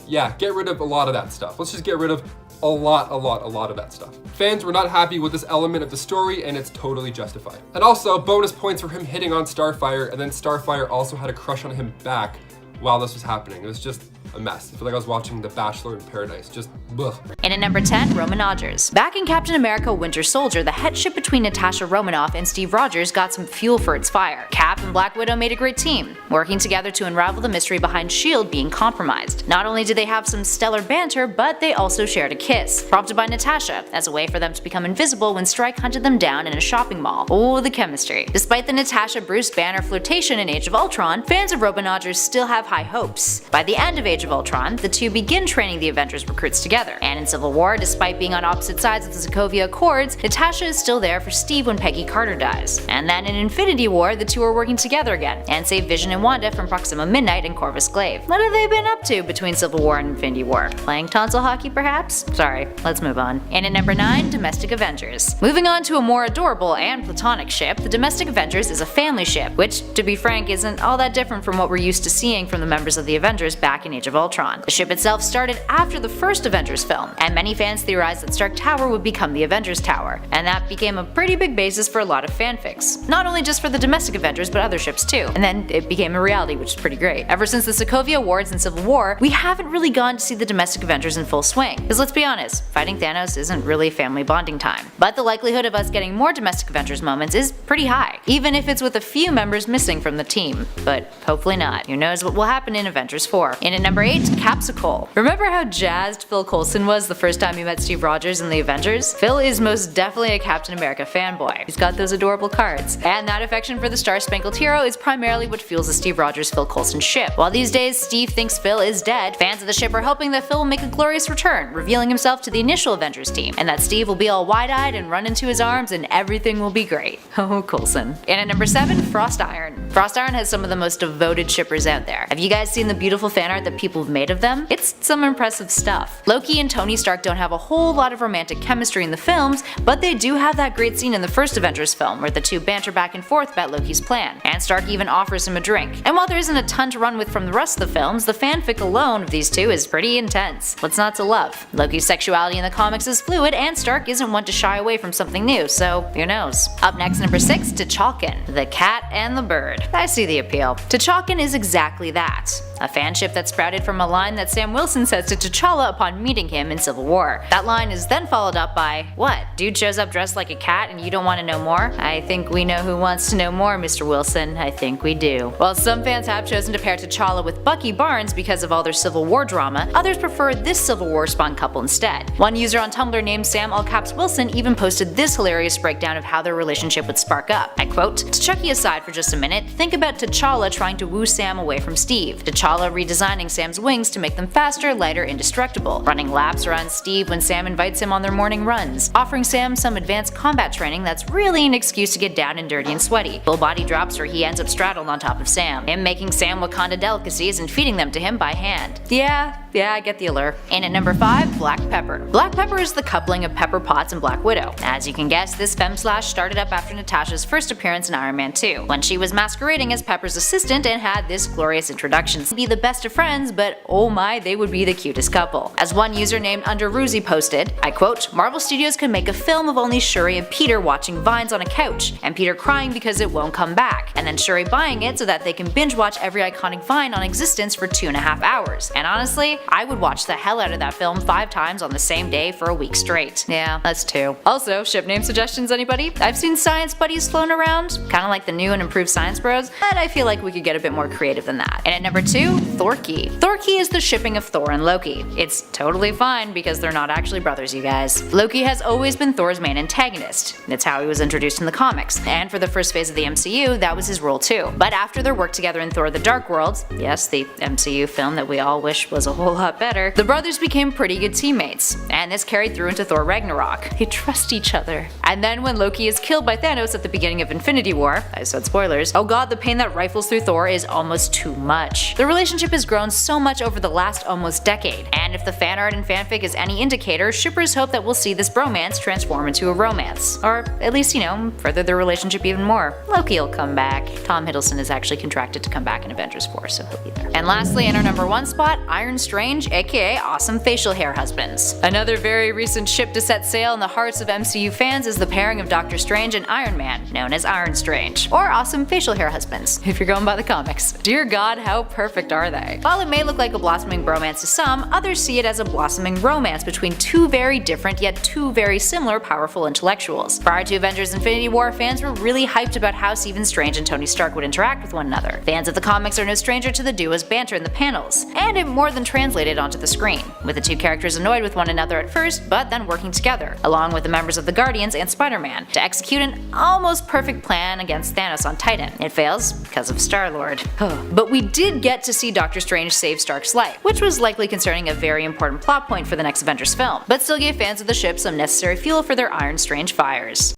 yeah, get rid of a lot of that stuff. Let's just get rid of a lot of that stuff. Fans were not happy with this element of the story and it's totally justified. And also, bonus points for him hitting on Starfire, and then Starfire also had a crush on him back while this was happening. It was just a mess. I feel like I was watching The Bachelor in Paradise. Just ugh. And at number 10, Roman Rogers. Back in Captain America Winter Soldier, the headship between Natasha Romanoff and Steve Rogers got some fuel for its fire. Cap and Black Widow made a great team, working together to unravel the mystery behind S.H.I.E.L.D. being compromised. Not only did they have some stellar banter, but they also shared a kiss, prompted by Natasha, as a way for them to become invisible when Strike hunted them down in a shopping mall. Oh, the chemistry. Despite the Natasha-Bruce Banner flirtation in Age of Ultron, fans of Roman Rogers still have high hopes. By the end of Age of Ultron, the two begin training the Avengers recruits together, and in Civil War, despite being on opposite sides of the Sokovia Accords, Natasha is still there for Steve when Peggy Carter dies. And then in Infinity War, the two are working together again, and save Vision and Wanda from Proxima Midnight and Corvus Glaive. What have they been up to between Civil War and Infinity War? Playing tonsil hockey perhaps? Sorry, let's move on. And at number 9, Domestic Avengers. Moving on to a more adorable and platonic ship, the Domestic Avengers is a family ship, which, to be frank, isn't all that different from what we're used to seeing from the members of the Avengers back in Age of Ultron. The ship itself started after the first Avengers film, and many fans theorized that Stark Tower would become the Avengers Tower, and that became a pretty big basis for a lot of fanfics. Not only just for the domestic Avengers, but other ships too. And then it became a reality, which is pretty great. Ever since the Sokovia Wars and Civil War, we haven't really gone to see the domestic Avengers in full swing. Because let's be honest, fighting Thanos isn't really family bonding time. But the likelihood of us getting more domestic Avengers moments is pretty high, even if it's with a few members missing from the team. But hopefully not. Who knows what will happen in Avengers 4. And at number 8, Capsicole. Remember how jazzed Phil Coulson was the first time he met Steve Rogers in the Avengers? Phil is most definitely a Captain America fanboy. He's got those adorable cards. And that affection for the Star-Spangled Hero is primarily what fuels the Steve Rogers-Phil Coulson ship. While these days Steve thinks Phil is dead, fans of the ship are hoping that Phil will make a glorious return, revealing himself to the initial Avengers team, and that Steve will be all wide-eyed and run into his arms and everything will be great. Oh, Coulson. And at number 7, Frost Iron. Frost Iron has some of the most devoted shippers out there. Have you guys seen the beautiful fan art that people have made of them? It's some impressive stuff. Loki and Tony Stark don't have a whole lot of romantic chemistry in the films, but they do have that great scene in the first Avengers film where the two banter back and forth about Loki's plan, and Stark even offers him a drink. And while there isn't a ton to run with from the rest of the films, the fanfic alone of these two is pretty intense. What's not to love? Loki's sexuality in the comics is fluid, and Stark isn't one to shy away from something new, so who knows. Up next, number 6, T'Challken, the cat and the bird. I see the appeal. T'Challken is exactly that. A fanship that sprouted from a line that Sam Wilson says to T'Challa upon meeting him in Civil War. That line is then followed up by, "What? Dude shows up dressed like a cat and you don't want to know more? I think we know who wants to know more, Mr. Wilson. I think we do." While some fans have chosen to pair T'Challa with Bucky Barnes because of all their Civil War drama, others prefer this Civil War spawn couple instead. One user on Tumblr named Sam Allcaps Wilson even posted this hilarious breakdown of how their relationship would spark up. I quote, "To Chucky aside for just a minute, think about T'Challa trying to woo Sam away from Steve. T'Challa redesigning Sam's wings to make them faster, lighter, indestructible. Running laps around Steve when Sam invites him on their morning runs. Offering Sam some advanced combat training that's really an excuse to get down and dirty and sweaty. Full body drops where he ends up straddled on top of Sam. Him making Sam Wakanda delicacies and feeding them to him by hand." Yeah, I get the allure. And at number 5, Black Pepper. Black Pepper is the coupling of Pepper Potts and Black Widow. As you can guess, this femslash started up after Natasha's first appearance in Iron Man 2, when she was masquerading as Pepper's assistant and had this glorious introduction. Be the best of friends, but oh my, they would be the cutest couple. As one user named Underruzi posted, I quote, "Marvel Studios could make a film of only Shuri and Peter watching Vines on a couch, and Peter crying because it won't come back, and then Shuri buying it so that they can binge watch every iconic Vine on existence for 2.5 hours. And honestly, I would watch the hell out of that film 5 times on the same day for a week straight." Yeah, that's 2. Also, ship name suggestions, anybody? I've seen science buddies flown around, kinda like the new and improved Science Bros, but I feel like we could get a bit more creative than that. And at number 2, Thorky. Thorky is the shipping of Thor and Loki. It's totally fine because they're not actually brothers, you guys. Loki has always been Thor's main antagonist. It's how he was introduced in the comics, and for the first phase of the MCU, that was his role too. But after their work together in Thor: The Dark World, yes, the MCU film that we all wish was a whole lot better, the brothers became pretty good teammates, and this carried through into Thor Ragnarok. They trust each other. And then when Loki is killed by Thanos at the beginning of Infinity War, I said spoilers, oh god, the pain that rifles through Thor is almost too much. The relationship has grown so much over the last almost decade, and if the fan art and fanfic is any indicator, shippers hope that we'll see this bromance transform into a romance. Or at least, further their relationship even more. Loki will come back. Tom Hiddleston is actually contracted to come back in Avengers 4, so he'll be there. And lastly, in our number 1 spot, Iron Strange, aka Awesome Facial Hair Husbands. Another very recent ship to set sail in the hearts of MCU fans is the pairing of Doctor Strange and Iron Man, known as Iron Strange, or Awesome Facial Hair Husbands, if you're going by the comics. Dear God, how perfect are they? While it may look like a blossoming bromance to some, others see it as a blossoming romance between two very different yet two very similar powerful intellectuals. Prior to Avengers Infinity War, fans were really hyped about how Stephen Strange and Tony Stark would interact with one another. Fans of the comics are no stranger to the duo's banter in the panels, and it more than translated onto the screen, with the two characters annoyed with one another at first, but then working together, along with the members of the Guardians and Spider-Man, to execute an almost perfect plan against Thanos on Titan. It fails because of Star-Lord. But we did get to see Doctor Strange save Stark's life, which was likely concerning a very important plot point for the next Avengers film, but still gave fans of the ship some necessary fuel for their Iron Strange fires.